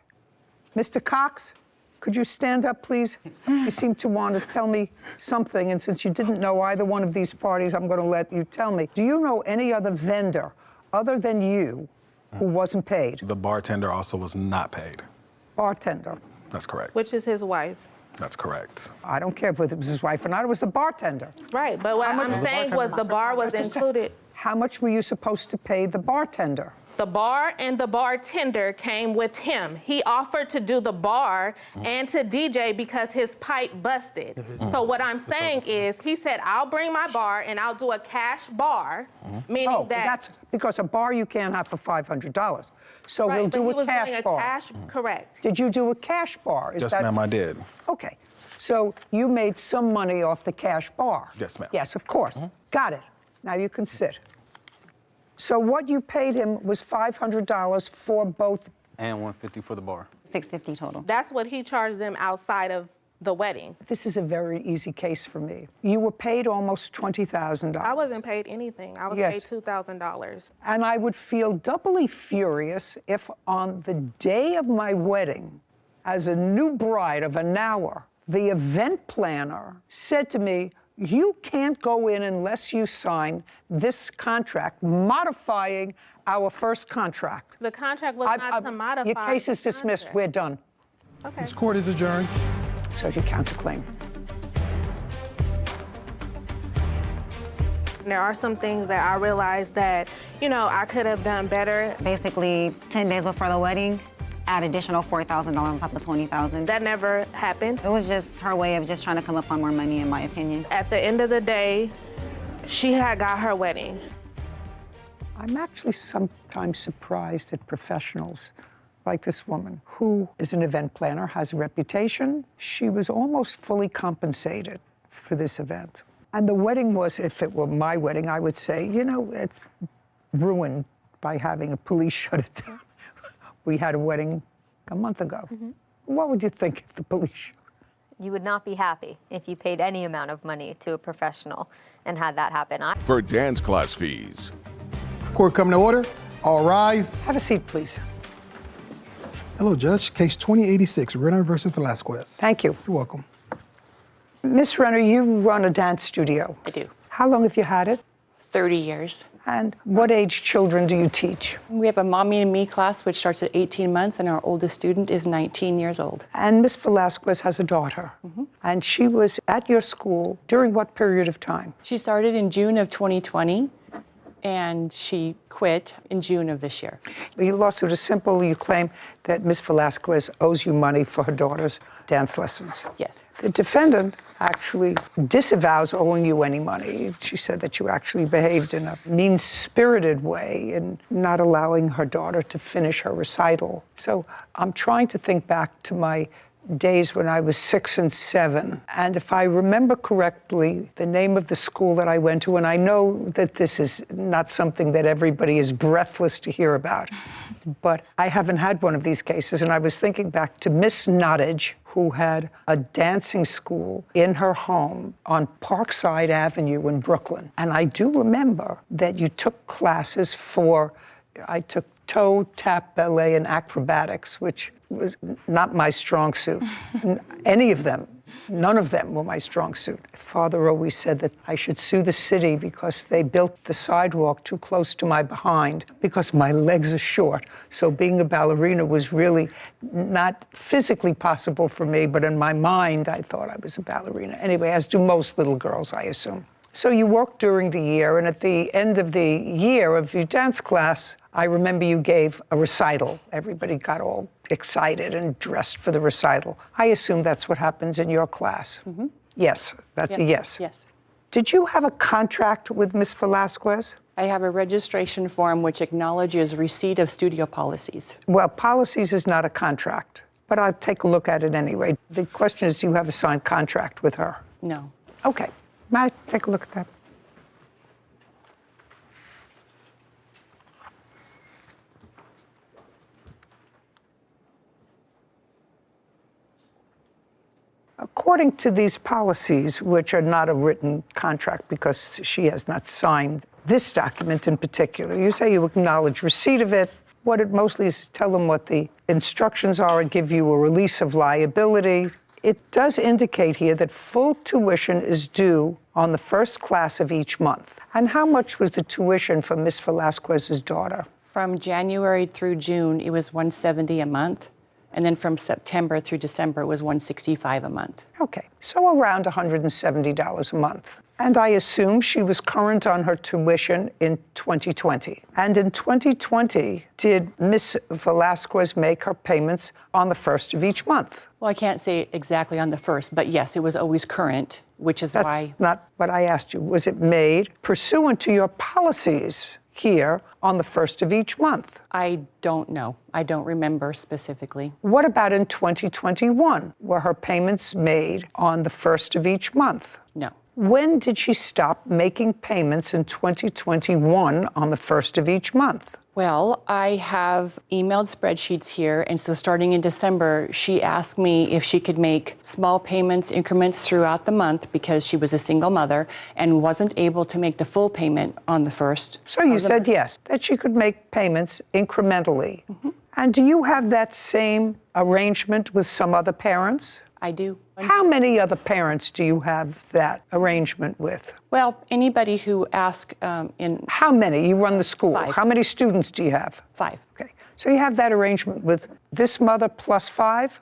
Mr. Cox, could you stand up, please? You seem to want to tell me something, and since you didn't know either one of these parties, I'm going to let you tell me. Do you know any other vendor other than you who wasn't paid? The bartender also was not paid. Bartender. That's correct. Which is his wife. That's correct. I don't care if it was his wife or not, it was the bartender. Right, but what I'm saying was the bar was included. How much were you supposed to pay the bartender? The bar and the bartender came with him. He offered to do the bar and to DJ because his pipe busted. So what I'm saying is, he said, I'll bring my bar and I'll do a cash bar, meaning that... That's because a bar you can't have for $500. So right, we'll but do he a was cash doing a bar. cash, correct. Did you do a cash bar? Yes, ma'am, I did. Okay. So you made some money off the cash bar? Yes, ma'am. Yes, of course. Got it. Now you can sit. So what you paid him was $500 for both. And $150 for the bar. $650 total. That's what he charged them outside of the wedding. This is a very easy case for me. You were paid almost $20,000. I wasn't paid anything. I was Yes. paid $2,000. And I would feel doubly furious if on the day of my wedding, as a new bride of an hour, the event planner said to me, you can't go in unless you sign this contract modifying our first contract. The contract was not to modify. Your case is the dismissed. contract. We're done. Okay. This court is adjourned. So you counterclaim. There are some things that I realized that, I could have done better. Basically, 10 days before the wedding, add additional $4,000 on top of $20,000. That never happened. It was just her way of just trying to come up on more money, in my opinion. At the end of the day, she had got her wedding. I'm actually sometimes surprised at professionals like this woman, who is an event planner, has a reputation. She was almost fully compensated for this event. And the wedding was, if it were my wedding, I would say, it's ruined by having a police shut it down. We had a wedding a month ago. What would you think if the police shut it? You would not be happy if you paid any amount of money to a professional and had that happen. For dance class fees. Court coming to order. All rise. Have a seat, please. Hello, Judge. Case 2086, Renner versus Velasquez. Thank you. You're welcome. Miss Renner, you run a dance studio. I do. How long have you had it? 30 years. And what age children do you teach? We have a Mommy and Me class, which starts at 18 months, and our oldest student is 19 years old. And Miss Velasquez has a daughter. And she was at your school during what period of time? She started in June of 2020, and she quit in June of this year. Your lawsuit is simple. You claim that Miss Velasquez owes you money for her daughter's dance lessons. Yes. The defendant actually disavows owing you any money. She said that you actually behaved in a mean-spirited way in not allowing her daughter to finish her recital. So I'm trying to think back to my days when I was 6 and 7. And if I remember correctly, the name of the school that I went to, and I know that this is not something that everybody is breathless to hear about, but I haven't had one of these cases. And I was thinking back to Miss Nottage, who had a dancing school in her home on Parkside Avenue in Brooklyn. And I do remember that you took classes I took toe, tap, ballet, and acrobatics, which was not my strong suit. Any of them, none of them were my strong suit. Father always said that I should sue the city because they built the sidewalk too close to my behind because my legs are short. So being a ballerina was really not physically possible for me, but in my mind, I thought I was a ballerina. Anyway, as do most little girls, I assume. So you worked during the year, and at the end of the year of your dance class, I remember you gave a recital. Everybody got all excited and dressed for the recital. I assume that's what happens in your class. Yes, that's a yes. Yes. Did you have a contract with Miss Velasquez? I have a registration form which acknowledges receipt of studio policies. Well, policies is not a contract, but I'll take a look at it anyway. The question is, do you have a signed contract with her? No. Okay. May I take a look at that? According to these policies, which are not a written contract because she has not signed this document in particular, you say you acknowledge receipt of it. What it mostly is to tell them what the instructions are and give you a release of liability. It does indicate here that full tuition is due on the first class of each month. And how much was the tuition for Miss Velasquez's daughter? From January through June, it was $170 a month. And then from September through December, it was $165 a month. Okay, so around $170 a month. And I assume she was current on her tuition in 2020. And in 2020, did Miss Velasquez make her payments on the first of each month? Well, I can't say exactly on the first, but yes, it was always current, which is why. That's not what I asked you. Was it made pursuant to your policies here on the first of each month? I don't know. I don't remember specifically. What about in 2021? Were her payments made on the first of each month? No. When did she stop making payments in 2021 on the first of each month? Well, I have emailed spreadsheets here, and so starting in December, she asked me if she could make small payments, increments throughout the month because she was a single mother and wasn't able to make the full payment on the first. So you said yes, that she could make payments incrementally. And do you have that same arrangement with some other parents? I do. How many other parents do you have that arrangement with? Well, anybody who asks in... How many? You run the school. 5. How many students do you have? 5. Okay. So you have that arrangement with this mother plus 5?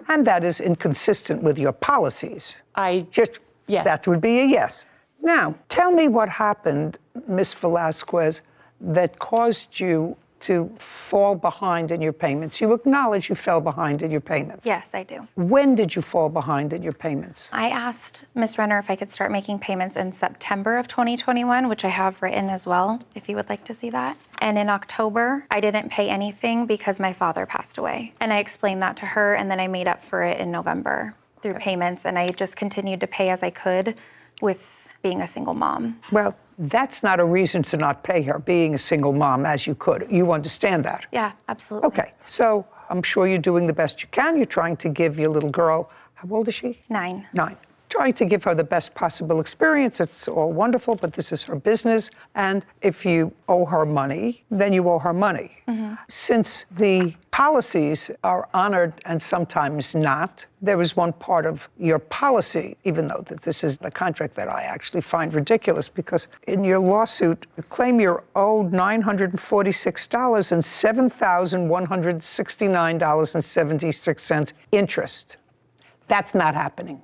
And that is inconsistent with your policies. Yes. That would be a yes. Now, tell me what happened, Ms. Velasquez, that caused you to fall behind in your payments. You acknowledge you fell behind in your payments. Yes, I do. When did you fall behind in your payments? I asked Ms. Renner if I could start making payments in September of 2021, which I have written as well, if you would like to see that. And in October, I didn't pay anything because my father passed away. And I explained that to her, and then I made up for it in November through payments, and I just continued to pay as I could with being a single mom. Well, that's not a reason to not pay her, being a single mom as you could. You understand that? Yeah, absolutely. Okay, so I'm sure you're doing the best you can. You're trying to give your little girl, how old is she? 9. 9. Trying to give her the best possible experience. It's all wonderful, but this is her business. And if you owe her money, then you owe her money. Since the policies are honored and sometimes not, there was one part of your policy, even though that this is a contract that I actually find ridiculous, because in your lawsuit, you claim you're owed $946 and $7,169.76 interest. That's not happening.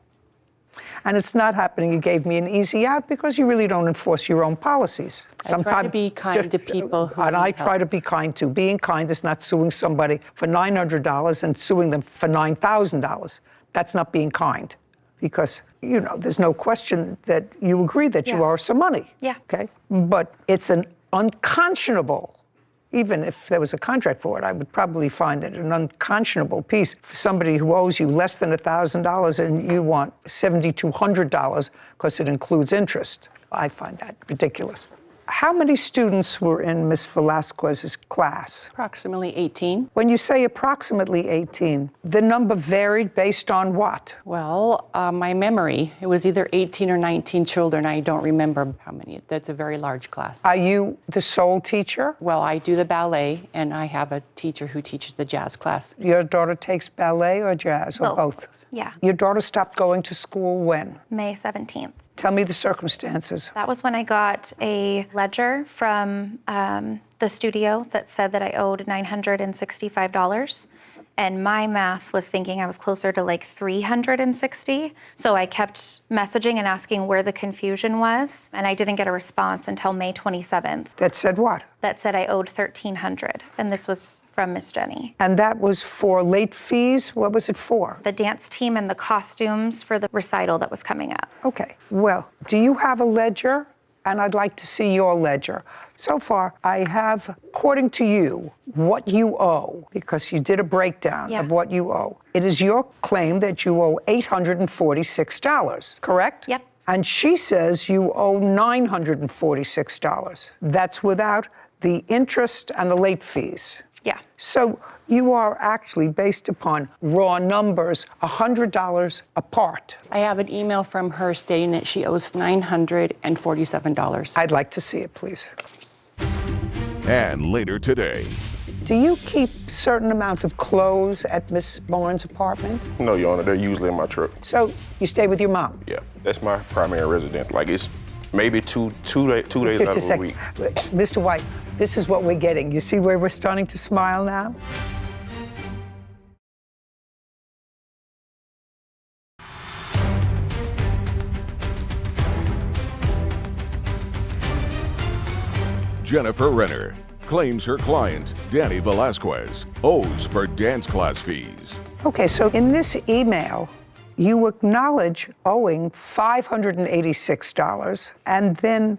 And it's not happening. You gave me an easy out because you really don't enforce your own policies. I try to be kind to people who And I need try help. to be kind too. Being kind is not suing somebody for $900 and suing them for $9,000. That's not being kind, because, you know, there's no question that you agree that you owe her some money. Yeah. Okay? But it's an unconscionable, even if there was a contract for it, I would probably find it an unconscionable piece for somebody who owes you less than $1,000 and you want $7,200 because it includes interest. I find that ridiculous. How many students were in Ms. Velasquez's class? Approximately 18. When you say approximately 18, the number varied based on what? Well, my memory, it was either 18 or 19 children. I don't remember how many. That's a very large class. Are you the sole teacher? Well, I do the ballet, and I have a teacher who teaches the jazz class. Your daughter takes ballet or jazz, or both? Yeah. Your daughter stopped going to school when? May 17th. Tell me the circumstances. That was when I got a ledger from the studio that said that I owed $965. And my math was thinking I was closer to like $360. So I kept messaging and asking where the confusion was. And I didn't get a response until May 27th. That said what? That said I owed $1,300. And this was from Miss Jenny. And that was for late fees? What was it for? The dance team and the costumes for the recital that was coming up. Okay. Well, do you have a ledger? And I'd like to see your ledger. So far, I have, according to you, what you owe, because you did a breakdown of what you owe. It is your claim that you owe $846, correct? Yep. And she says you owe $946. That's without the interest and the late fees. Yeah. So you are actually, based upon raw numbers, $100 apart. I have an email from her stating that she owes $947. I'd like to see it, please. And later today. Do you keep a certain amount of clothes at Miss Barnes' apartment? No, Your Honor, they're usually in my truck. So you stay with your mom? Yeah, that's my primary residence. Like, it's maybe two days out of a week. Mr. White, this is what we're getting. You see where we're starting to smile now? Jennifer Renner claims her client, Danny Velasquez, owes for dance class fees. Okay, so in this email, you acknowledge owing $586 and then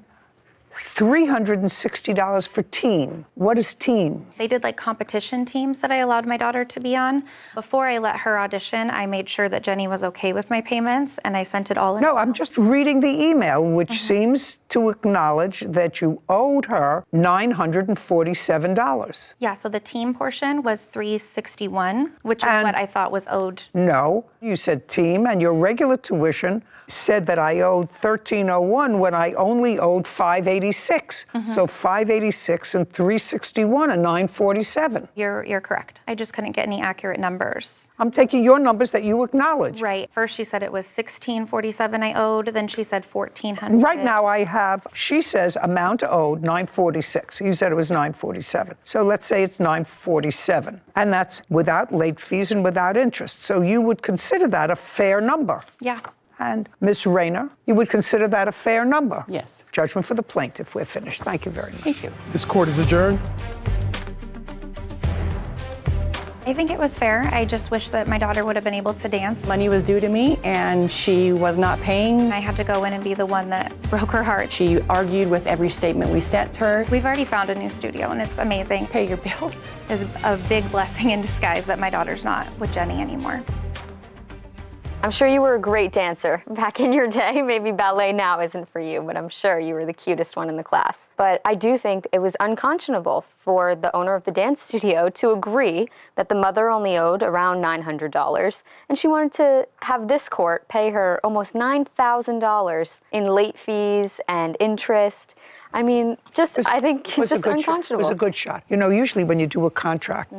$360 for teen. What is teen? They did like competition teams that I allowed my daughter to be on. Before I let her audition, I made sure that Jenny was okay with my payments, and I sent it all in. No, I'm just reading the email, which seems to acknowledge that you owed her $947. Yeah, so the team portion was $361, which is what I thought was owed. No, you said team, and your regular tuition said that I owed $1,301 when I only owed $586. So $586 and $361 and $947. You're correct. I just couldn't get any accurate numbers. I'm taking your numbers that you acknowledge. Right. First she said it was $1,647 I owed, then she said $1,400. Right now I have, she says amount owed $946. You said it was $947. So let's say it's $947. And that's without late fees and without interest. So you would consider that a fair number. Yeah. And Ms. Rayner, you would consider that a fair number? Yes. Judgment for the plaintiff. We're finished. Thank you very much. Thank you. This court is adjourned. I think it was fair. I just wish that my daughter would have been able to dance. Money was due to me, and she was not paying. I had to go in and be the one that broke her heart. She argued with every statement we sent her. We've already found a new studio, and it's amazing. Pay your bills. It's a big blessing in disguise that my daughter's not with Jenny anymore. I'm sure you were a great dancer back in your day. Maybe ballet now isn't for you, but I'm sure you were the cutest one in the class. But I do think it was unconscionable for the owner of the dance studio to agree that the mother only owed around $900, and she wanted to have this court pay her almost $9,000 in late fees and interest. I mean, I think just unconscionable. It was a good shot. You know, usually when you do a contract,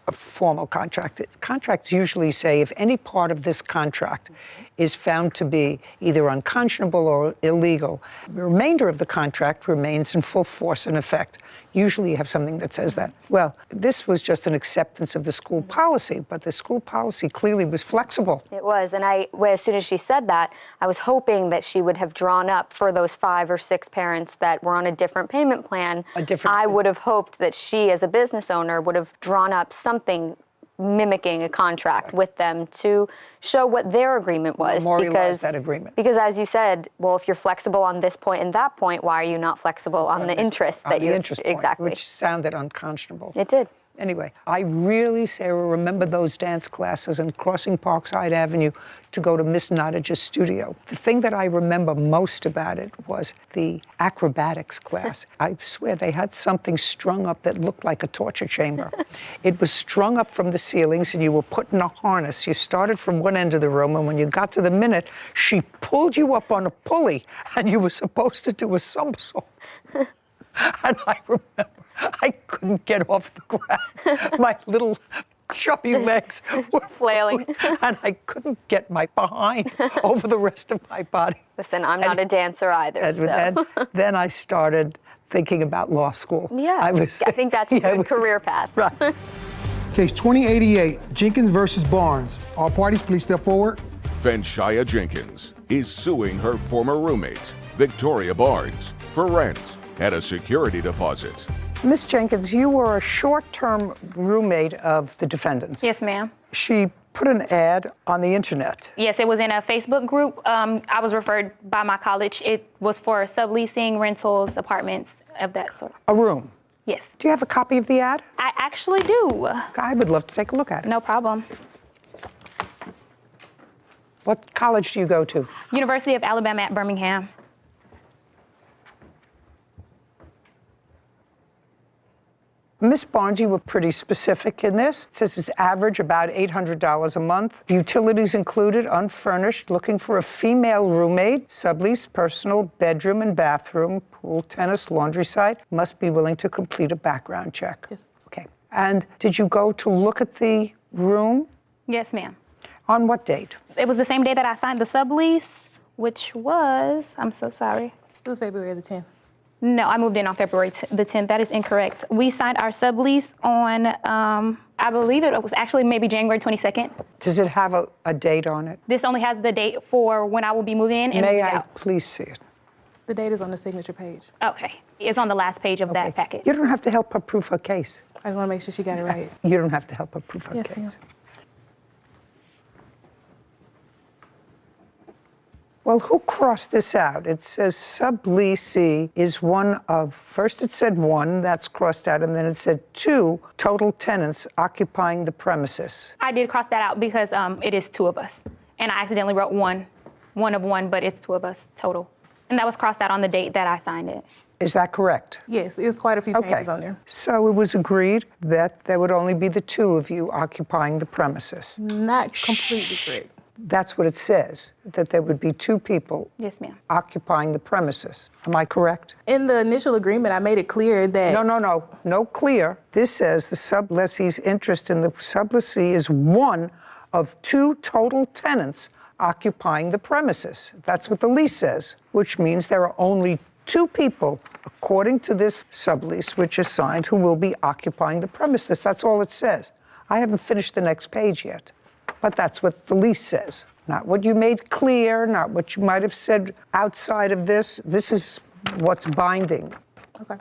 a formal contract, contracts usually say if any part of this contract is found to be either unconscionable or illegal, the remainder of the contract remains in full force and effect. Usually you have something that says that. Well, this was just an acceptance of the school policy, but the school policy clearly was flexible. It was, and as soon as she said that, I was hoping that she would have drawn up for those 5 or 6 parents that were on a different payment plan. I would have hoped that she, as a business owner, would have drawn up something mimicking a contract with them to show what their agreement was. Memorialize that agreement. Because as you said, well, if you're flexible on this point and that point, why are you not flexible on the interest that you... interest point, exactly. which sounded unconscionable. It did. Anyway, I really, Sarah, remember those dance classes and crossing Parkside Avenue to go to Miss Nottage's studio. The thing that I remember most about it was the acrobatics class. I swear they had something strung up that looked like a torture chamber. It was strung up from the ceilings and you were put in a harness. You started from one end of the room, and when you got to the minute, she pulled you up on a pulley and you were supposed to do a somersault. And I remember I couldn't get off the ground. My little chubby legs were flailing, and I couldn't get my behind over the rest of my body. Listen, I'm not a dancer either. And then I started thinking about law school. Yeah, I think that's a good career path. Right. Case 2088, Jenkins versus Barnes. All parties, please step forward. Fenshia Jenkins is suing her former roommate, Victoria Barnes, for rent and a security deposit. Miss Jenkins, you were a short-term roommate of the defendants. Yes, ma'am. She put an ad on the internet. Yes, it was in a Facebook group. I was referred by my college. It was for subleasing, rentals, apartments, of that sort. A room? Yes. Do you have a copy of the ad? I actually do. I would love to take a look at it. No problem. What college do you go to? University of Alabama at Birmingham. Miss Barnes, you were pretty specific in this. It says it's average about $800 a month. Utilities included, unfurnished, looking for a female roommate, sublease, personal, bedroom and bathroom, pool, tennis, laundry site. Must be willing to complete a background check. Yes. Okay. And did you go to look at the room? Yes, ma'am. On what date? It was the same day that I signed the sublease, which was, I'm so sorry. It was February the 10th. No, I moved in on February the 10th. That is incorrect. We signed our sublease on, I believe it was actually maybe January 22nd. Does it have a date on it? This only has the date for when I will be moving in and May moving I out. please see it? The date is on the signature page. Okay. It's on the last page of that packet. You don't have to help her prove her case. I want to make sure she got it right. You don't have to help her prove her Yes, case. ma'am. Well, who crossed this out? It says subleasee is one of, first it said one, that's crossed out, and then it said two total tenants occupying the premises. I did cross that out because it is two of us. And I accidentally wrote one of one, but it's two of us total. And that was crossed out on the date that I signed it. Is that correct? Yes, it was quite a few pages on there. So it was agreed that there would only be the two of you occupying the premises. Not completely correct. That's what it says, that there would be two people Yes, ma'am. occupying the premises. Am I correct? In the initial agreement, I made it clear that... No clear. This says the subleasee's interest in the sublessee is one of two total tenants occupying the premises. That's what the lease says, which means there are only two people, according to this sublease, which is signed, who will be occupying the premises. That's all it says. I haven't finished the next page yet, but that's what the lease says. Not what you made clear, not what you might have said outside of this. This is what's binding. Okay.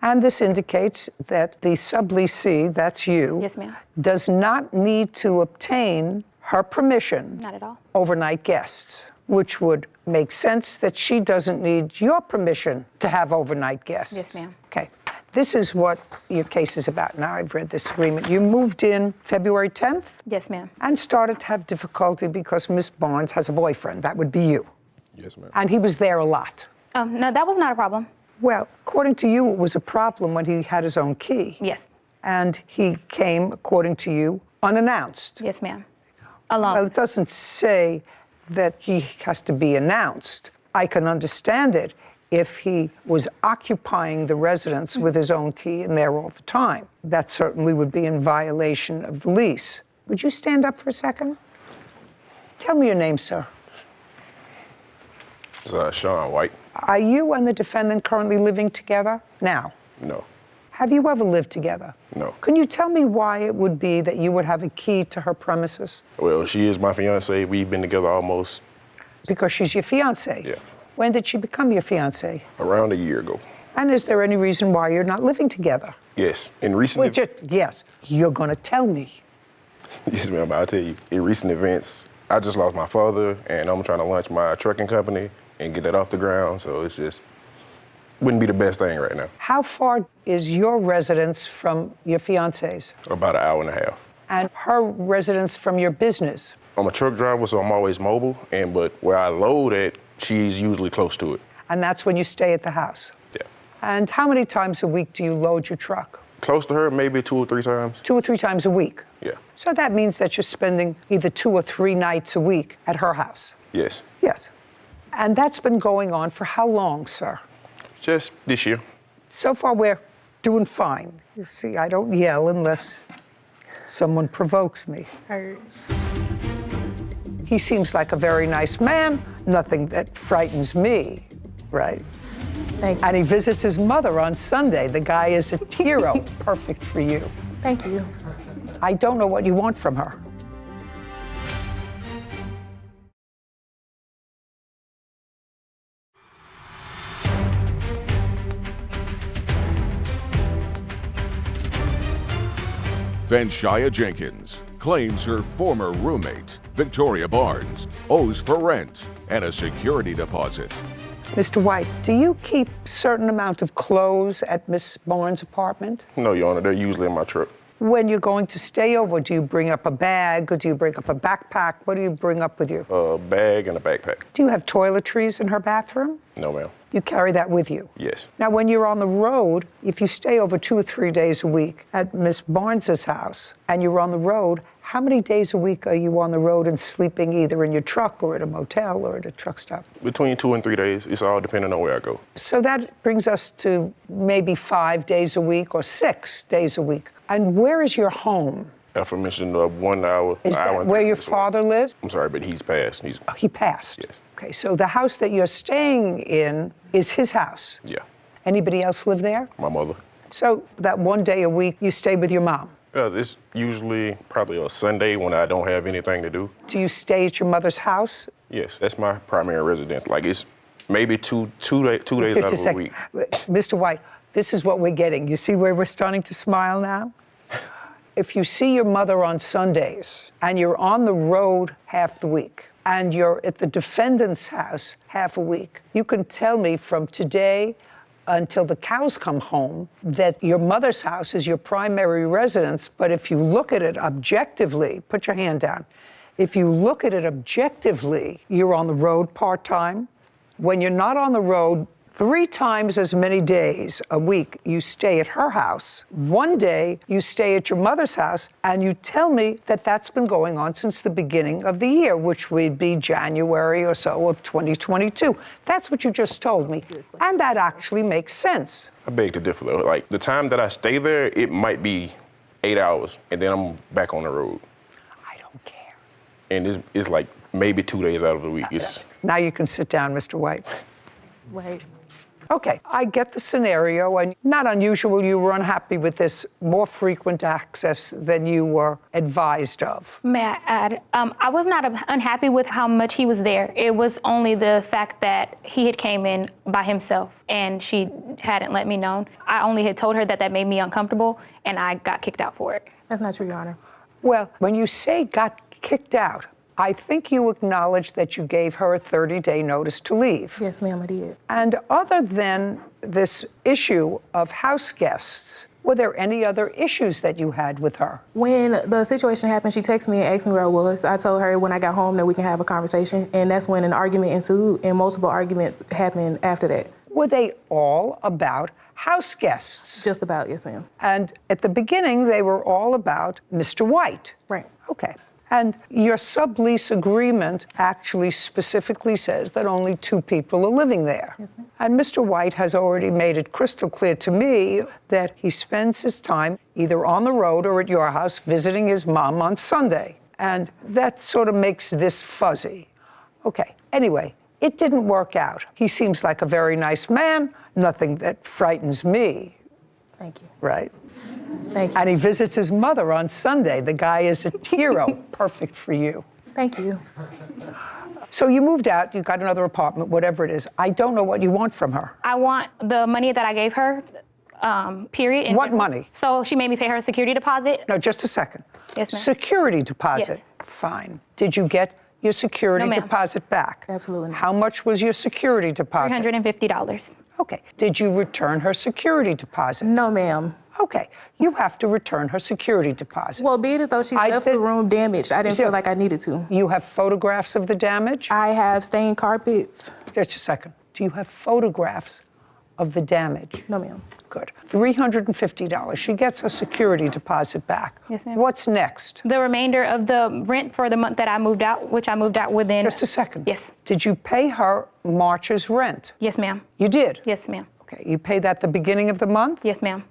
And this indicates that the subleasee, that's you, Yes, ma'am. does not need to obtain her permission. Not at all. Overnight guests, which would make sense that she doesn't need your permission to have overnight guests. Yes, ma'am. Okay. This is what your case is about. Now I've read this agreement. You moved in February 10th? Yes, ma'am. And started to have difficulty because Miss Barnes has a boyfriend. That would be you. Yes, ma'am. And he was there a lot. No, that was not a problem. Well, according to you, it was a problem when he had his own key. Yes. And he came, according to you, unannounced. Yes, ma'am. Alone. Well, it doesn't say that he has to be announced. I can understand it if he was occupying the residence with his own key and there all the time. That certainly would be in violation of the lease. Would you stand up for a second? Tell me your name, sir. It's Sean White. Are you and the defendant currently living together now? No. Have you ever lived together? No. Can you tell me why it would be that you would have a key to her premises? Well, she is my fiance. We've been together almost... Because she's your fiance? Yeah. When did she become your fiance? Around a year ago. And is there any reason why you're not living together? Yes. In recent... Yes. You're going to tell me. Yes, ma'am. I'll tell you. In recent events, I just lost my father, and I'm trying to launch my trucking company and get that off the ground, so it's just... wouldn't be the best thing right now. How far is your residence from your fiance's? About an hour and a half. And her residence from your business? I'm a truck driver, so I'm always mobile, but where I load at, she's usually close to it. And that's when you stay at the house? Yeah. And how many times a week do you load your truck? Close to her, maybe 2 or 3 times. 2 or 3 times a week? Yeah. So that means that you're spending either 2 or 3 nights a week at her house? Yes. Yes. And that's been going on for how long, sir? Just this year. So far, we're doing fine. You see, I don't yell unless someone provokes me. Heard. He seems like a very nice man, nothing that frightens me, right? Thank you. And he visits his mother on Sunday. The guy is a hero, perfect for you. Thank you. I don't know what you want from her. Vanshia Jenkins claims her former roommate, Victoria Barnes, owes for rent and a security deposit. Mr. White, do you keep a certain amount of clothes at Miss Barnes' apartment? No, Your Honor, they're usually in my truck. When you're going to stay over, do you bring up a bag or do you bring up a backpack? What do you bring up with you? A bag and a backpack. Do you have toiletries in her bathroom? No, ma'am. You carry that with you? Yes. Now, when you're on the road, if you stay over 2 or 3 days a week at Miss Barnes's house and you're on the road, how many days a week are you on the road and sleeping either in your truck or at a motel or at a truck stop? Between 2 and 3 days. It's all depending on where I go. So that brings us to maybe 5 days a week or 6 days a week. And where is your home? Aforementioned 1 hour. Is that where your father lives? I'm sorry, but he's passed. He passed? Yes. Okay, so the house that you're staying in is his house? Yeah. Anybody else live there? My mother. So that 1 day a week you stay with your mom? This usually probably a Sunday when I don't have anything to do. Do you stay at your mother's house? Yes, that's my primary residence. Like it's maybe two days out of a week. Mr. White, this is what we're getting. You see where we're starting to smile now? If you see your mother on Sundays and you're on the road half the week, and you're at the defendant's house half a week, you can tell me from today until the cows come home that your mother's house is your primary residence. But if you look at it objectively, put your hand down. If you look at it objectively, you're on the road part-time. When you're not on the road, 3 times as many days a week you stay at her house. 1 day you stay at your mother's house, and you tell me that that's been going on since the beginning of the year, which would be January or so of 2022. That's what you just told me, and that actually makes sense. I beg to differ though. Like the time that I stay there, it might be 8 hours, and then I'm back on the road. I don't care. And it's like maybe 2 days out of the week. Now you can sit down, Mr. White. Wait. Okay, I get the scenario, and not unusual, you were unhappy with this more frequent access than you were advised of. May I add, I was not unhappy with how much he was there. It was only the fact that he had came in by himself and she hadn't let me know. I only had told her that that made me uncomfortable, and I got kicked out for it. That's not true, Your Honor. Well, when you say got kicked out, I think you acknowledge that you gave her a 30-day notice to leave. Yes, ma'am, I did. And other than this issue of house guests, were there any other issues that you had with her? When the situation happened, she texted me and asked me where I was. I told her when I got home that we can have a conversation, and that's when an argument ensued, and multiple arguments happened after that. Were they all about house guests? Just about, yes, ma'am. And at the beginning, they were all about Mr. White. Right. Okay. And your sublease agreement actually specifically says that only 2 people are living there. Yes, ma'am. And Mr. White has already made it crystal clear to me that he spends his time either on the road or at your house visiting his mom on Sunday. And that sort of makes this fuzzy. Okay, anyway, it didn't work out. He seems like a very nice man, nothing that frightens me. Thank you. Right? Thank you. And he visits his mother on Sunday. The guy is a hero. Perfect for you. Thank you. So you moved out, you got another apartment, whatever it is. I don't know what you want from her. I want the money that I gave her, period. And What money? So she made me pay her security deposit. No, just a second. Yes, ma'am. Security deposit. Yes. Fine. Did you get your security No, ma'am. deposit back? Absolutely not. How much was your security deposit? $350. Okay. Did you return her security deposit? No, ma'am. Okay. You have to return her security deposit. Well, being as though she left the room damaged, I didn't feel like I needed to. You have photographs of the damage? I have stained carpets. Just a second. Do you have photographs of the damage? No, ma'am. Good. $350. She gets her security deposit back. Yes, ma'am. What's next? The remainder of the rent for the month that I moved out, which I moved out within. Just a second. Yes. Did you pay her March's rent? Yes, ma'am. You did? Yes, ma'am. Okay. You paid that the beginning of the month? Yes, ma'am.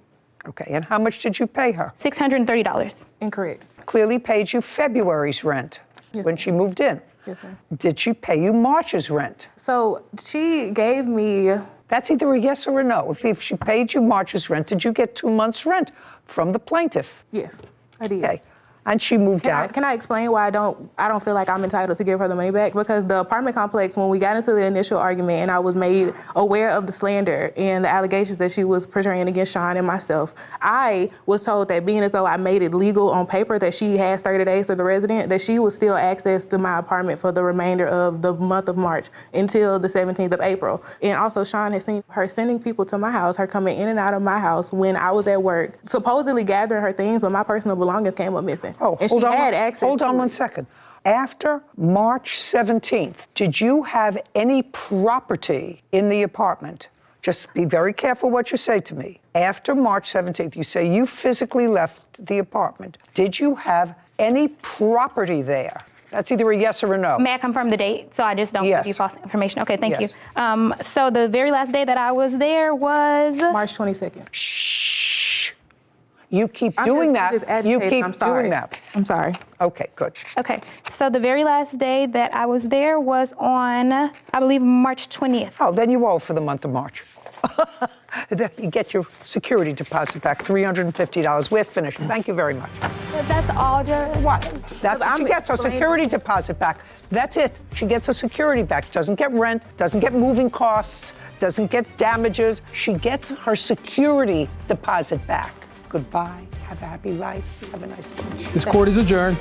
Okay. And how much did you pay her? $630. Incorrect. Clearly paid you February's rent when she moved in. Yes, ma'am. Did she pay you March's rent? So she gave me... That's either a yes or a no. If she paid you March's rent, did you get 2 months' rent from the plaintiff? Yes, I did. Okay. And she moved out. Can I explain why I don't feel like I'm entitled to give her the money back? Because the apartment complex, when we got into the initial argument and I was made aware of the slander and the allegations that she was portraying against Sean and myself, I was told that being as though I made it legal on paper that she has 30 days to the resident, that she would still access to my apartment for the remainder of the month of March until the 17th of April. And also Sean has seen her sending people to my house, her coming in and out of my house when I was at work, supposedly gathering her things, but my personal belongings came up missing. Oh, and she had access Hold to on it. 1 second. After March 17th, did you have any property in the apartment? Just be very careful what you say to me. After March 17th, you say you physically left the apartment. Did you have any property there? That's either a yes or a no. May I confirm the date so I just don't give you false information? Okay, thank Yes. you. So the very last day that I was there was March 22nd. Shh. You keep doing that. You keep doing that. I'm sorry. Okay, good. Okay, so the very last day that I was there was on, I believe, March 20th. Oh, then you owe for the month of March. Then you get your security deposit back, $350. We're finished. Thank you very much. That's all, Judge. What? That's what she gets, her security deposit back. That's it. She gets her security back. Doesn't get rent, doesn't get moving costs, doesn't get damages. She gets her security deposit back. Goodbye. Have a happy life. Have a nice day. This court is adjourned.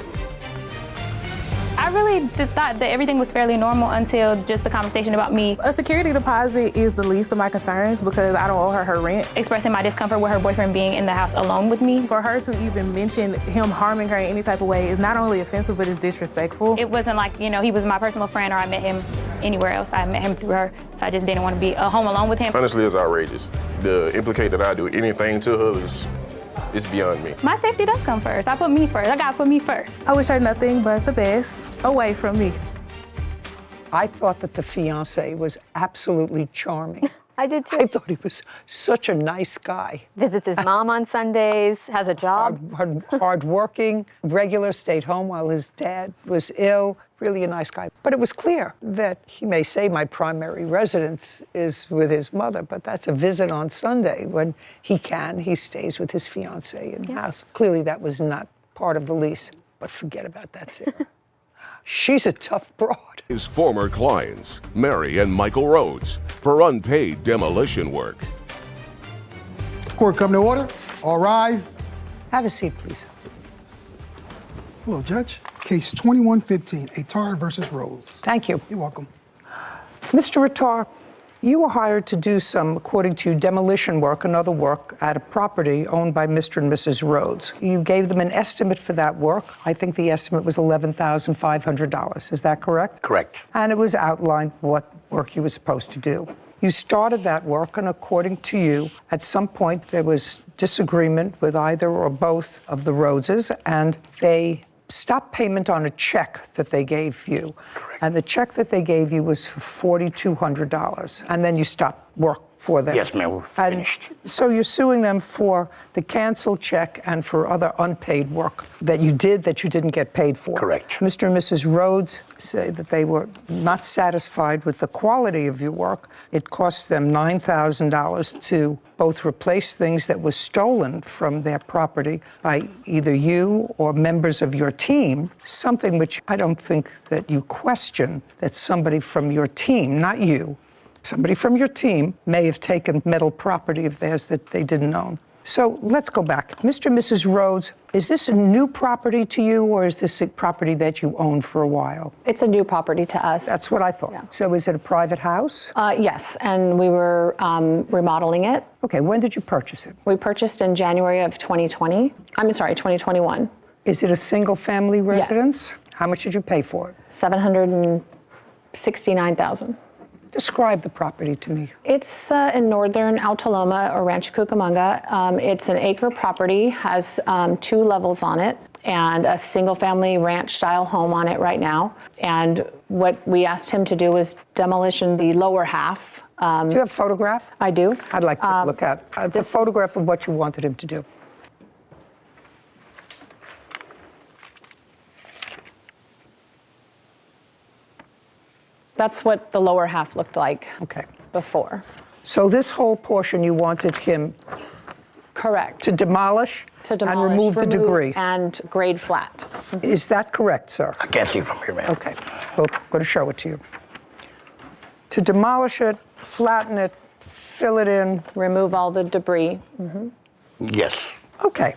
I really just thought that everything was fairly normal until just the conversation about me. A security deposit is the least of my concerns because I don't owe her rent. Expressing my discomfort with her boyfriend being in the house alone with me. For her to even mention him harming her in any type of way is not only offensive, but it's disrespectful. It wasn't like, you know, he was my personal friend or I met him anywhere else. I met him through her, so I just didn't want to be home alone with him. Honestly, it's outrageous. The implicate that I do anything to her is it's beyond me. My safety does come first. I put me first. I gotta put me first. I wish her nothing but the best away from me. I thought that the fiance was absolutely charming. I did too. I thought he was such a nice guy. Visits his mom on Sundays, has a job. Hard-working, regular, stayed home while his dad was ill. Really a nice guy. But it was clear that he may say my primary residence is with his mother, but that's a visit on Sunday. When he can, he stays with his fiancée in the house. Clearly that was not part of the lease, but forget about that, Sarah. She's a tough broad. His former clients, Mary and Michael Rhodes, for unpaid demolition work. Court come to order. All rise. Have a seat, please. Hello, Judge. Case 2115, Atar versus Rose. Thank you. You're welcome. Mr. Atar, you were hired to do some, according to you, demolition work and other work at a property owned by Mr. and Mrs. Rhodes. You gave them an estimate for that work. I think the estimate was $11,500. Is that correct? Correct. And it was outlined what work you were supposed to do. You started that work, and according to you, at some point there was disagreement with either or both of the Rhodeses, and they stopped payment on a check that they gave you. Correct. And the check that they gave you was for $4,200. And then you stopped work for them. Yes, ma'am, we're finished. So you're suing them for the canceled check and for other unpaid work that you did that you didn't get paid for. Correct. Mr. and Mrs. Rhodes say that they were not satisfied with the quality of your work. It cost them $9,000 to both replace things that were stolen from their property by either you or members of your team, something which I don't think that you question that somebody from your team, not you, somebody from your team may have taken metal property of theirs that they didn't own. So let's go back. Mr. and Mrs. Rhodes, is this a new property to you, or is this a property that you owned for a while? It's a new property to us. That's what I thought. Yeah. So is it a private house? Yes, and we were remodeling it. Okay, when did you purchase it? We purchased in January of 2021. Is it a single-family residence? Yes. How much did you pay for it? $769,000. Describe the property to me. It's in northern Altaloma or Rancho Cucamonga. It's an acre property, has 2 levels on it, and a single-family ranch-style home on it right now. And what we asked him to do was demolition the lower half. Do you have a photograph? I do. I'd like to look at the photograph of what you wanted him to do. That's what the lower half looked like before. So this whole portion you wanted him correct to demolish and remove the debris. And grade flat. Is that correct, sir? I can't see from here, ma'am. Okay, we're going to show it to you. To demolish it, flatten it, fill it in. Remove all the debris. Yes. Okay.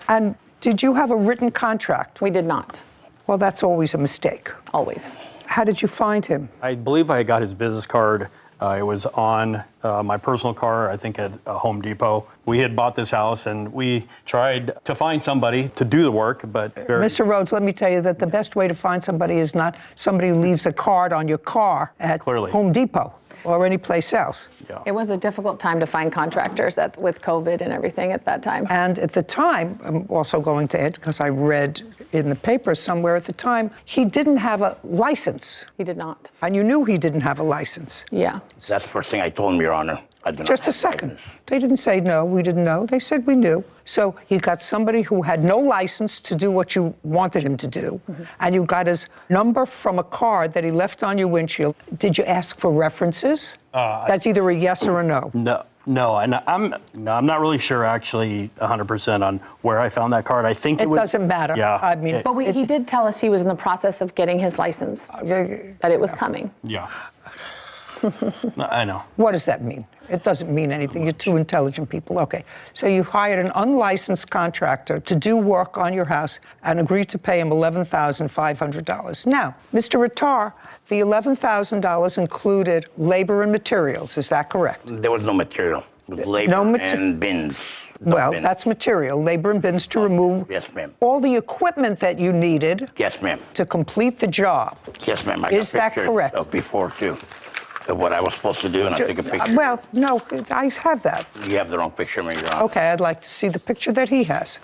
And did you have a written contract? We did not. Well, that's always a mistake. Always. How did you find him? I believe I got his business card. It was on my personal car, I think at Home Depot. We had bought this house and we tried to find somebody to do the work, but... Mr. Rhodes, let me tell you that the best way to find somebody is not somebody who leaves a card on your car at Home Depot or any place else. Yeah. It was a difficult time to find contractors with COVID and everything at that time. And at the time, I'm also going to add, because I read in the paper somewhere at the time, he didn't have a license. He did not. And you knew he didn't have a license. Yeah. That's the first thing I told him, Your Honor. I do not Just a second. They didn't say no, we didn't know. They said we knew. So you got somebody who had no license to do what you wanted him to do, and you got his number from a card that he left on your windshield. Did you ask for references? That's either a yes or a no. No, and I'm not really sure actually 100% on where I found that card. I think it doesn't matter. Yeah. I mean, but he did tell us he was in the process of getting his license, that it was coming. Yeah. I know. What does that mean? It doesn't mean anything. You're two intelligent people. Okay. So you hired an unlicensed contractor to do work on your house and agreed to pay him $11,500. Now, Mr. Rattar, the $11,000 included labor and materials. Is that correct? There was no material. It was labor and bins. Well, that's material, labor and bins to remove Yes, ma'am. all the equipment that you needed Yes, ma'am. to complete the job. Yes, ma'am. I Is got that pictures correct? Of before, too, of what I was supposed to do, and I took a picture. Well, no, I have that. You have the wrong picture, Your Honor. Okay, I'd like to see the picture that he has.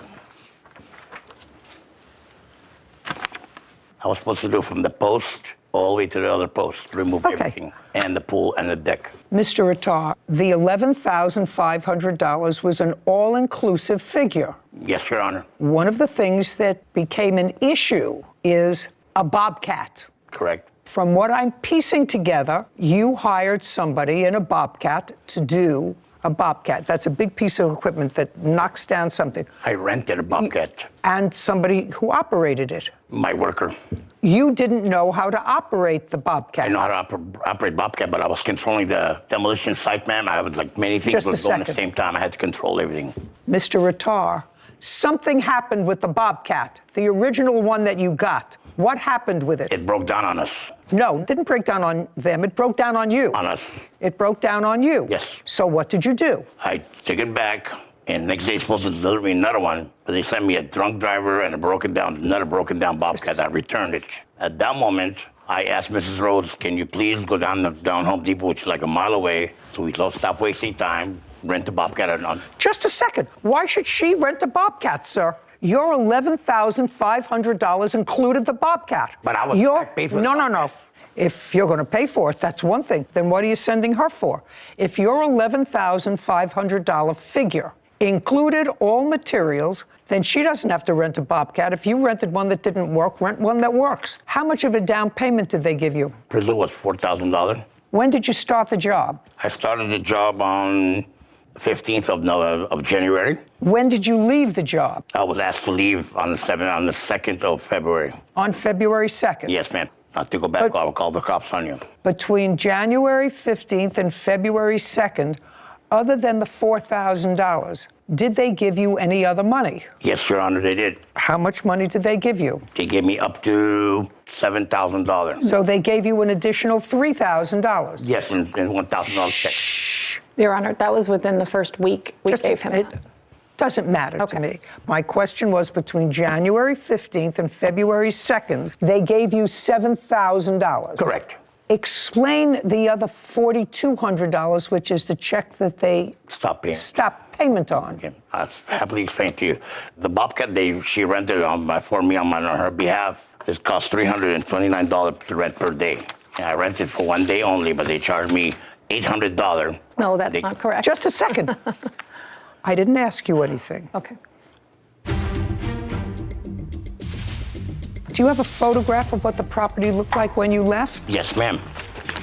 I was supposed to do from the post all the way to the other post, remove everything, and the pool and the deck. Mr. Rattar, the $11,500 was an all-inclusive figure. Yes, Your Honor. One of the things that became an issue is a bobcat. Correct. From what I'm piecing together, you hired somebody in a bobcat to do a bobcat. That's a big piece of equipment that knocks down something. I rented a bobcat. And somebody who operated it. My worker. You didn't know how to operate the bobcat. I know how to operate bobcat, but I was controlling the demolition site, ma'am. I was like many things Just a were going at the second. same time. I had to control everything. Mr. Rattar, something happened with the bobcat, the original one that you got. What happened with it? It broke down on us. No, it didn't break down on them. It broke down on you. On us. It broke down on you. Yes. So what did you do? I took it back, and next day they're supposed to deliver me another one, but they sent me a drunk driver and another broken down bobcat. I returned it. At that moment, I asked Mrs. Rhodes, can you please go down Home Depot, which is like a mile away, so we don't stop wasting time, rent a bobcat or not. Just a second. Why should she rent a bobcat, sir? Your $11,500 included the bobcat. But I paid for it. No. If you're going to pay for it, that's one thing. Then what are you sending her for? If your $11,500 figure included all materials, then she doesn't have to rent a bobcat. If you rented one that didn't work, rent one that works. How much of a down payment did they give you? Presume was $4,000. When did you start the job? I started the job on 15th of January. When did you leave the job? I was asked to leave on the 2nd of February. On February 2nd? Yes, ma'am. Not to go back, I will call the cops on you. Between January 15th and February 2nd, other than the $4,000, did they give you any other money? Yes, Your Honor, they did. How much money did they give you? They gave me up to $7,000. So they gave you an additional $3,000? Yes, and $1,000 check. Your Honor, that was within the first week we gave him. It doesn't matter to me. My question was between January 15th and February 2nd, they gave you $7,000. Correct. Explain the other $4,200, which is the check that they stopped payment on. Okay. I'll happily explain to you. The bobcat she rented for me on her behalf, it cost $329 to rent per day. And I rented for 1 day only, but they charged me $800. No, that's not correct. Just a second. I didn't ask you anything. Okay. Do you have a photograph of what the property looked like when you left? Yes, ma'am.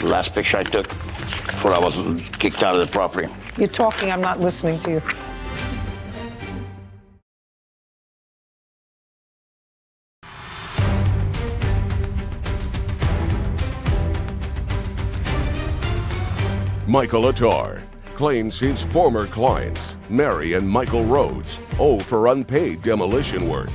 The last picture I took before I was kicked out of the property. You're talking, I'm not listening to you. Michael Attar claims his former clients, Mary and Michael Rhodes, owe for unpaid demolition work.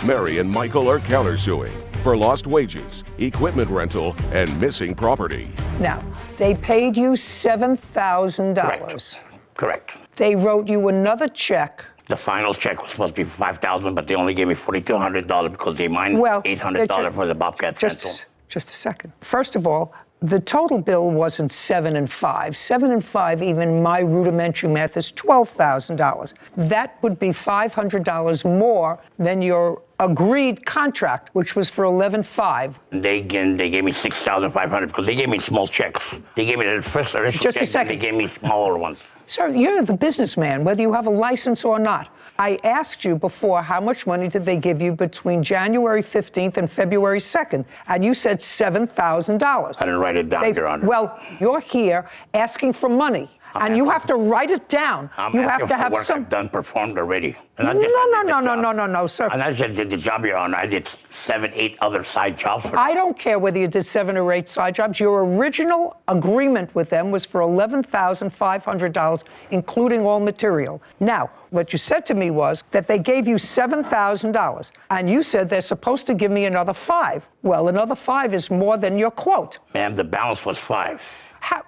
Mary and Michael are countersuing for lost wages, equipment rental, and missing property. Now, they paid you $7,000. Correct. They wrote you another check. The final check was supposed to be $5,000, but they only gave me $4,200 because they mined $800 for the bobcat rental. Just a second. First of all, the total bill wasn't 7 and 5. 7 and 5, even my rudimentary math, is $12,000. That would be $500 more than your agreed contract, which was for $11,500. They gave me $6,500 because they gave me small checks. They gave me the first initial Just a check, second. and they gave me smaller ones. Sir, you're the businessman, whether you have a license or not. I asked you before how much money did they give you between January 15th and February 2nd, and you said $7,000. I didn't write it down, Your Honor. Well, you're here asking for money. And you have to write it down. You have to have work some. I've done performed already. No, sir. And I just did the job, Your Honor. I did 7, 8 other side jobs for them. I don't care whether you did 7 or 8 side jobs. Your original agreement with them was for $11,500, including all material. Now, what you said to me was that they gave you $7,000, and you said they're supposed to give me another 5. Well, another 5 is more than your quote. Ma'am, the balance was 5. How?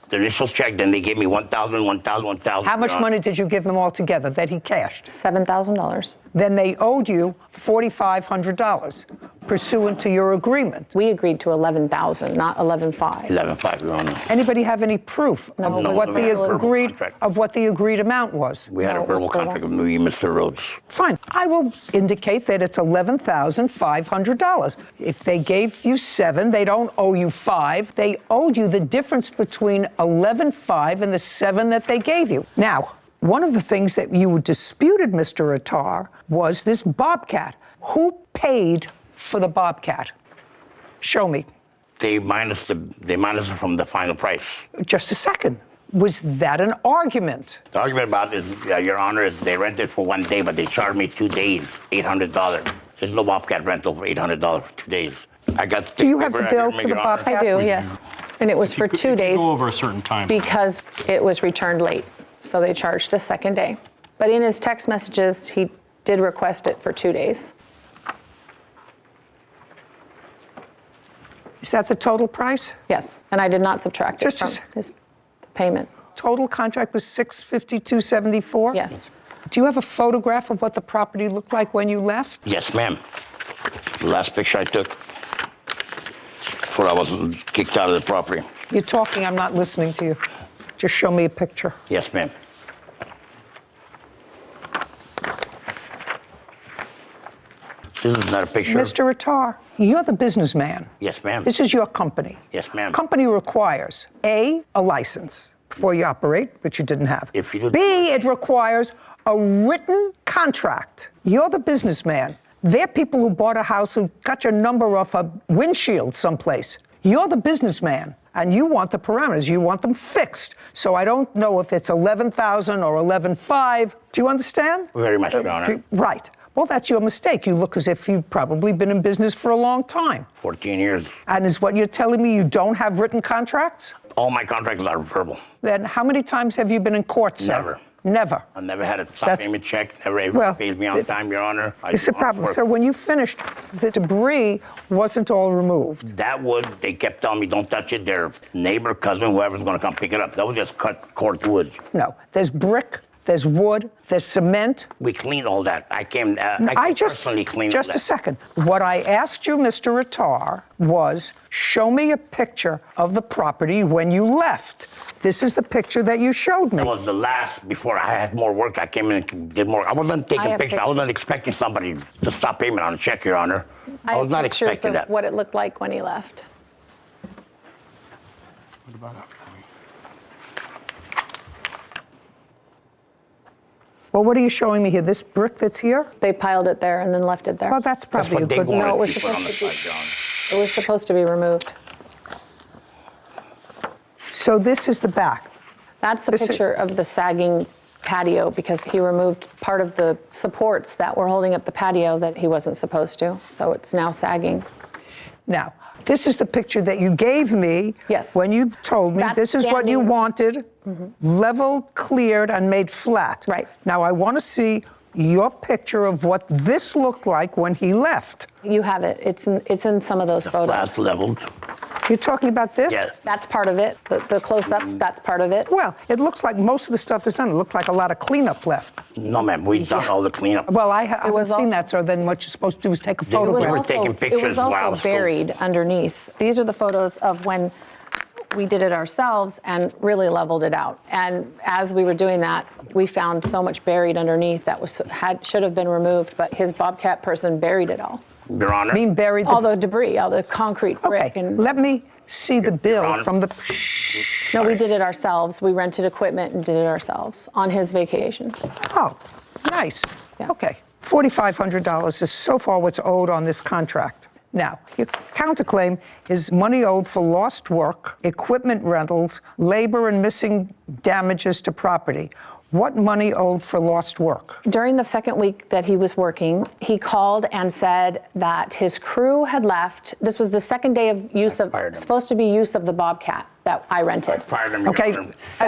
The initial check, then they gave me $1,000. How much money did you give them all together that he cashed? $7,000. Then they owed you $4,500 pursuant to your agreement. We agreed to $11,000, not $11,500. $11,500, Your Honor. Anybody have any proof of what the agreed amount was? We had a verbal contract with me, Mr. Rhodes. Fine. I will indicate that it's $11,500. If they gave you 7, they don't owe you 5. They owed you the difference between $11,500 and the 7 that they gave you. Now, one of the things that you disputed, Mr. Attar, was this Bobcat. Who paid for the Bobcat? Show me. They minus it from the final price. Just a second. Was that an argument? The argument about is, Your Honor, is they rented for 1 day, but they charged me 2 days, $800. There's no Bobcat rental for $800 for 2 days. I got. Do you have the bill for the Bobcat? I do, yes. And it was for 2 days. Go over a certain time. Because it was returned late. So they charged a second day. But in his text messages, he did request it for 2 days. Is that the total price? Yes, and I did not subtract it from his payment. Total contract was $652.74? Yes. Do you have a photograph of what the property looked like when you left? Yes, ma'am. The last picture I took before I was kicked out of the property. You're talking, I'm not listening to you. Just show me a picture. Yes, ma'am. This is not a picture. Mr. Attar, you're the businessman. Yes, ma'am. This is your company. Yes, ma'am. Company requires A, a license before you operate, which you didn't have. If you did. B, it requires a written contract. You're the businessman. They're people who bought a house who got your number off a windshield someplace. You're the businessman, and you want the parameters. You want them fixed. So I don't know if it's 11,000 or 11,500. Do you understand? Very much, Your Honor. Right. Well, that's your mistake. You look as if you've probably been in business for a long time. 14 years. And is what you're telling me you don't have written contracts? All my contracts are verbal. Then how many times have you been in court, sir? Never. Never. I never had a stop payment check. Never paid me on time, Your Honor. It's the problem. So when you finished, the debris wasn't all removed. That wood, they kept telling me, don't touch it. Their neighbor, cousin, whoever's going to come pick it up. That was just cut cork wood. No. There's brick, there's wood, there's cement. We cleaned all that. I personally cleaned all that. Just a second. What I asked you, Mr. Attar, was show me a picture of the property when you left. This is the picture that you showed me. That was the last, before I had more work, I came in and did more. I wasn't taking pictures. I wasn't expecting somebody to stop payment on a check, Your Honor. I was not expecting that. What it looked like when he left. What about after? Well, what are you showing me here? This brick that's here? They piled it there and then left it there. Well, that's probably a good one. No, it was supposed to be removed. So this is the back. That's the picture of the sagging patio because he removed part of the supports that were holding up the patio that he wasn't supposed to. So it's now sagging. Now, this is the picture that you gave me when you told me this is what you wanted, level, cleared, and made flat. Right. Now, I want to see your picture of what this looked like when he left. You have it. It's in some of those photos. That's leveled. You're talking about this? Yeah. That's part of it. The close-ups, that's part of it. Well, it looks like most of the stuff is done. It looked like a lot of cleanup left. No, ma'am. We've done all the cleanup. Well, I haven't seen that, so then what you're supposed to do is take a photograph. It was also buried underneath. These are the photos of when we did it ourselves and really leveled it out. And as we were doing that, we found so much buried underneath that should have been removed, but his Bobcat person buried it all. Your Honor. Buried all the debris, all the concrete brick. Okay, let me see the bill from the... No, we did it ourselves. We rented equipment and did it ourselves on his vacation. Oh, nice. Okay. $4,500 is so far what's owed on this contract. Now, your counterclaim is money owed for lost work, equipment rentals, labor and missing damages to property. What money owed for lost work? During the second week that he was working, he called and said that his crew had left. This was the second day of use of, supposed to be use of the Bobcat that I rented. Okay,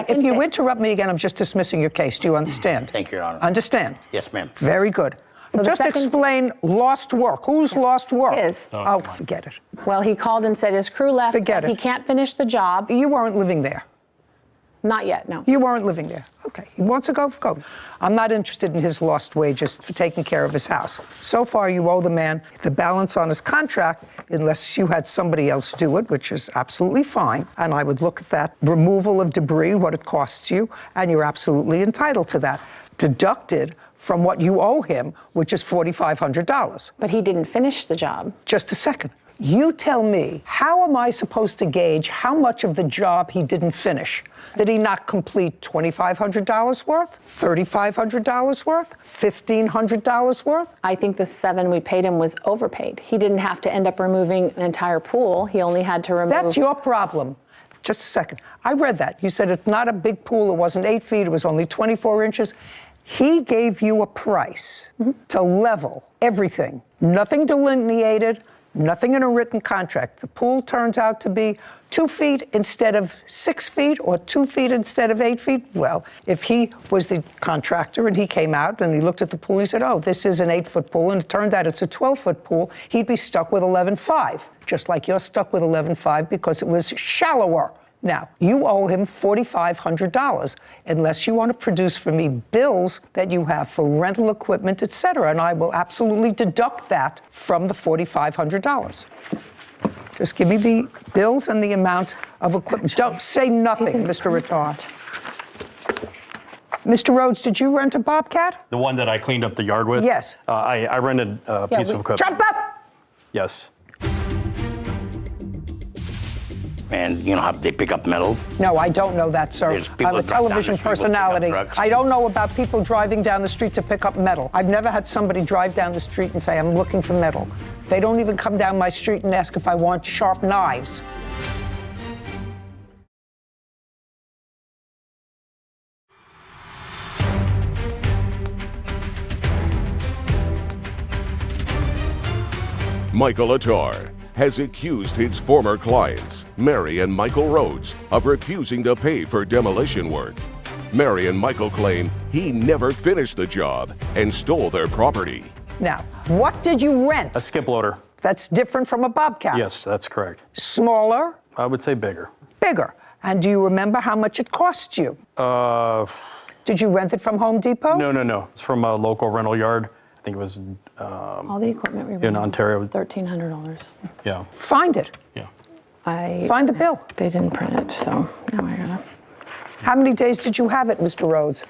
if you interrupt me again, I'm just dismissing your case. Do you understand? Thank you, Your Honor. Understand? Yes, ma'am. Very good. So just explain lost work. Who's lost work? His. Oh, forget it. Well, he called and said his crew left. Forget it. He can't finish the job. You weren't living there. Not yet, no. You weren't living there. Okay. He wants to go. I'm not interested in his lost wages for taking care of his house. So far, you owe the man the balance on his contract unless you had somebody else do it, which is absolutely fine. And I would look at that removal of debris, what it costs you, and you're absolutely entitled to that. Deducted from what you owe him, which is $4,500. But he didn't finish the job. Just a second. You tell me, how am I supposed to gauge how much of the job he didn't finish? Did he not complete $2,500 worth? $3,500 worth? $1,500 worth? I think the $7,000 we paid him was overpaid. He didn't have to end up removing an entire pool. He only had to remove... That's your problem. Just a second. I read that. You said it's not a big pool. It wasn't 8 feet. It was only 24 inches. He gave you a price to level everything. Nothing delineated. Nothing in a written contract. The pool turns out to be 2 feet instead of 6 feet or 2 feet instead of 8 feet. Well, if he was the contractor and he came out and he looked at the pool, he said, oh, this is an 8-foot pool, and it turned out it's a 12-foot pool, he'd be stuck with 11.5, just like you're stuck with 11.5 because it was shallower. Now, you owe him $4,500 unless you want to produce for me bills that you have for rental equipment, et cetera, and I will absolutely deduct that from the $4,500. Just give me the bills and the amount of equipment. Don't say nothing, Mr. Retard. Mr. Rhodes, did you rent a Bobcat? The one that I cleaned up the yard with? Yes. I rented a piece of equipment. Jump up! Yes. And you know how they pick up metal? No, I don't know that, sir. I'm a television personality. I don't know about people driving down the street to pick up metal. I've never had somebody drive down the street and say, I'm looking for metal. They don't even come down my street and ask if I want sharp knives. Michael Attar has accused his former clients, Mary and Michael Rhodes, of refusing to pay for demolition work. Mary and Michael claim he never finished the job and stole their property. Now, what did you rent? A skip loader. That's different from a Bobcat. Yes, that's correct. Smaller? I would say bigger. Bigger. And do you remember how much it cost you? Did you rent it from Home Depot? No. It's from a local rental yard. I think it was all the equipment we in Ontario. $1,300. Yeah. Find it. Yeah. Find the bill. They didn't print it, so now I gotta. How many days did you have it, Mr. Rhodes?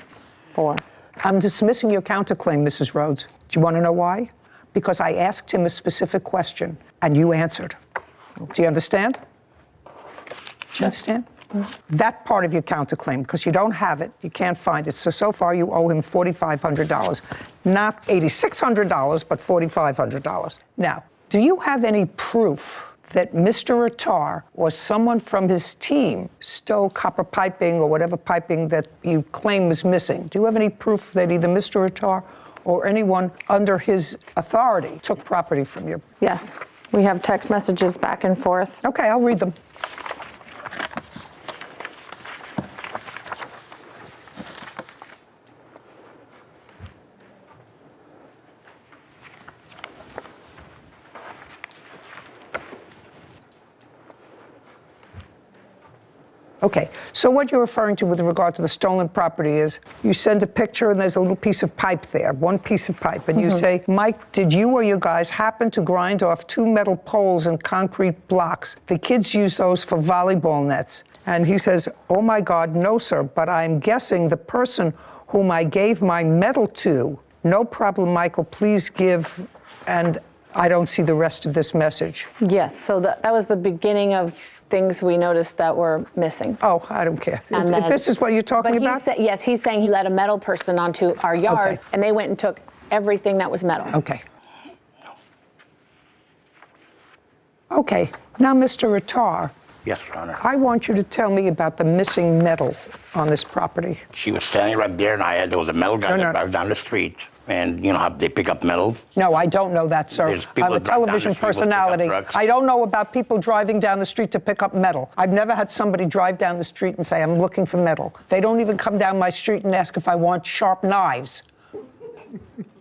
4. I'm dismissing your counterclaim, Mrs. Rhodes. Do you want to know why? Because I asked him a specific question, and you answered. Do you understand? Do you understand? That part of your counterclaim, because you don't have it, you can't find it. So far you owe him $4,500. Not $8,600, but $4,500. Now, do you have any proof that Mr. Attar or someone from his team stole copper piping or whatever piping that you claim was missing? Do you have any proof that either Mr. Attar or anyone under his authority took property from you? Yes. We have text messages back and forth. Okay, I'll read them. Okay, so what you're referring to with regard to the stolen property is you send a picture and there's a little piece of pipe there, one piece of pipe, and you say, Mike, did you or your guys happen to grind off 2 metal poles and concrete blocks? The kids use those for volleyball nets. And he says, oh my God, no, sir, but I'm guessing the person whom I gave my metal to, no problem, Michael, please give, and I don't see the rest of this message. Yes, so that was the beginning of things we noticed that were missing. Oh, I don't care. And if this is what you're talking about? Yes, he's saying he let a metal person onto our yard, and they went and took everything that was metal. Okay. Okay, now, Mr. Attar, Yes, Your Honor. I want you to tell me about the missing metal on this property. She was standing right there, and there was a metal guy that drives down the street. And you know how they pick up metal? No, I don't know that, sir. There's people I'm a that drive down the television street with pickup personality. trucks. I don't know about people driving down the street to pick up metal. I've never had somebody drive down the street and say, I'm looking for metal. They don't even come down my street and ask if I want sharp knives.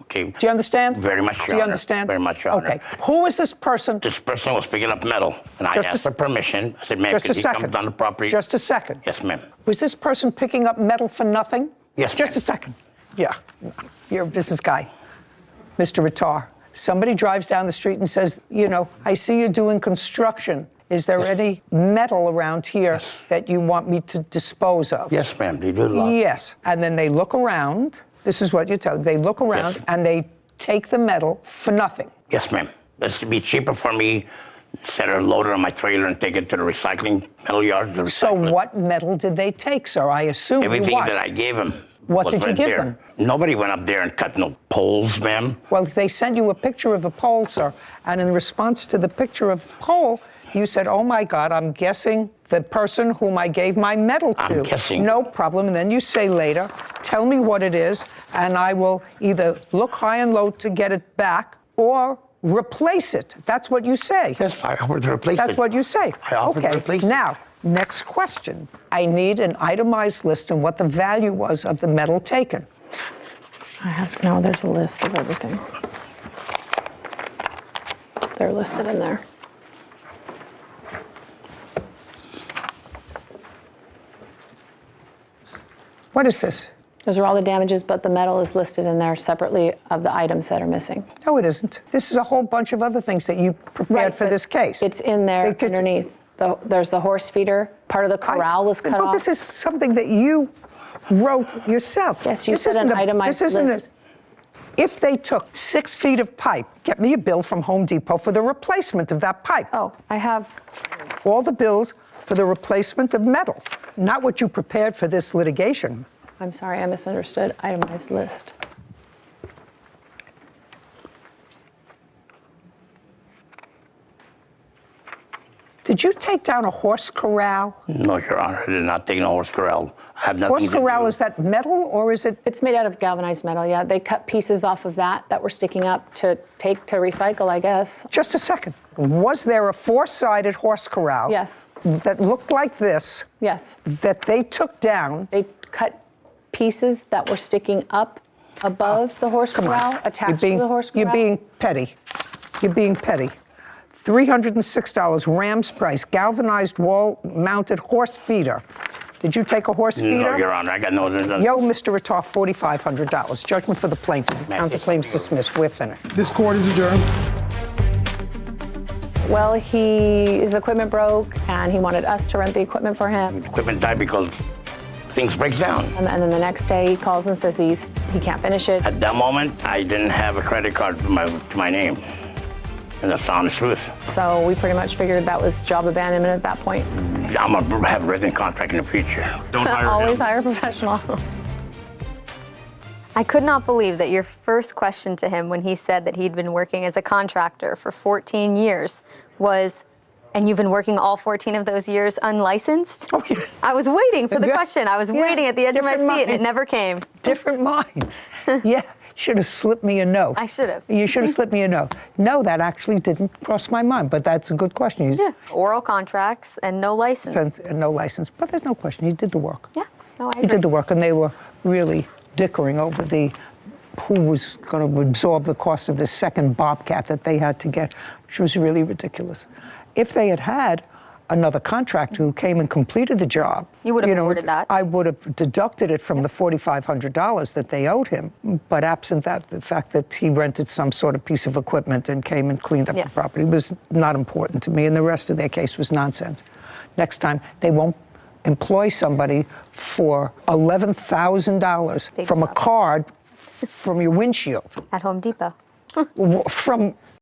Okay. Do you understand? Very much, Your Do you Honor. understand? Very much, Your Honor. Okay. Who is this person? This person was picking up metal, and I Just a asked for permission. I said, ma'am, just could a he come second. down the property? Just a second. Yes, ma'am. Was this person picking up metal for nothing? Yes, Just a second. Yeah. You're a business guy. Mr. Attar, somebody drives down the street and says, you know, I see you doing construction. Is there any metal around here that you want me to dispose of? Yes, ma'am. They do a lot. Yes. And then they look around. This is what you tell them. They look around and they take the metal for nothing. Yes, ma'am. This would be cheaper for me instead of load it on my trailer and take it to the recycling metal yard. So what metal did they take, sir? I assume Everything you watched. that I gave him. What was did you right give there. them? Nobody went up there and cut no poles, ma'am. Well, they sent you a picture of a pole, sir, and in response to the picture of the pole, you said, oh my God, I'm guessing the person whom I gave my metal to. I'm guessing. No problem. And then you say later, tell me what it is, and I will either look high and low to get it back or replace it. That's what you say. Yes, I offered to replace it. That's what you say. I offered to replace it. Now, next question. I need an itemized list and what the value was of the metal taken. No, there's a list of everything. They're listed in there. What is this? Those are all the damages, but the metal is listed in there separately of the items that are missing. No, it isn't. This is a whole bunch of other things that you prepared for this case. It's in there underneath. There's the horse feeder. Part of the corral was cut off. This is something that you wrote yourself. Yes, you said an itemized list. If they took 6 feet of pipe, get me a bill from Home Depot for the replacement of that pipe. Oh, I have all the bills for the replacement of metal, not what you prepared for this litigation. I'm sorry, I misunderstood. Itemized list. Did you take down a horse corral? No, Your Honor, I did not take no horse corral. I have nothing Horse to do. corral, is that metal or is it? It's made out of galvanized metal, yeah. They cut pieces off of that were sticking up to take to recycle, I guess. Just a second. Was there a 4-sided horse corral? Yes. That looked like this? Yes. That they took down? They cut pieces that were sticking up above the horse corral, attached to the horse corral. You're being petty. You're being petty. $306, Ram's price, galvanized wall-mounted horse feeder. Did you take a horse feeder? No, Your Honor, I got no. Yo, Mr. Attar, $4,500. Judgment for the plaintiff. Counterclaims dismissed. We're finished. This court is adjourned. Well, his equipment broke, and he wanted us to rent the equipment for him. Equipment died because things breaks down. And then the next day, he calls and says he can't finish it. At that moment, I didn't have a credit card to my name. And that's the honest truth. So we pretty much figured that was job abandonment at that point. I'm gonna have a written contract in the future. Don't hire Always him. hire a professional. I could not believe that your first question to him when he said that he'd been working as a contractor for 14 years was, and you've been working all 14 of those years unlicensed? Oh, yeah. I was waiting for the question. I was waiting at the edge of my seat, and it never came. Different minds. Yeah. Should have slipped me a note. I should have. You should have slipped me a note. No, that actually didn't cross my mind, but that's a good question. Yeah, oral contracts and no license. No license, but there's no question. He did the work. Yeah, no, I agree. He did the work, and they were really dickering over who was going to absorb the cost of this second Bobcat that they had to get, which was really ridiculous. If they had had another contractor who came and completed the job, you would have awarded that. I would have deducted it from the $4,500 that they owed him. But absent that, the fact that he rented some sort of piece of equipment and came and cleaned up the property was not important to me, and the rest of their case was nonsense. Next time, they won't employ somebody for $11,000 from a card from your windshield. At Home Depot. From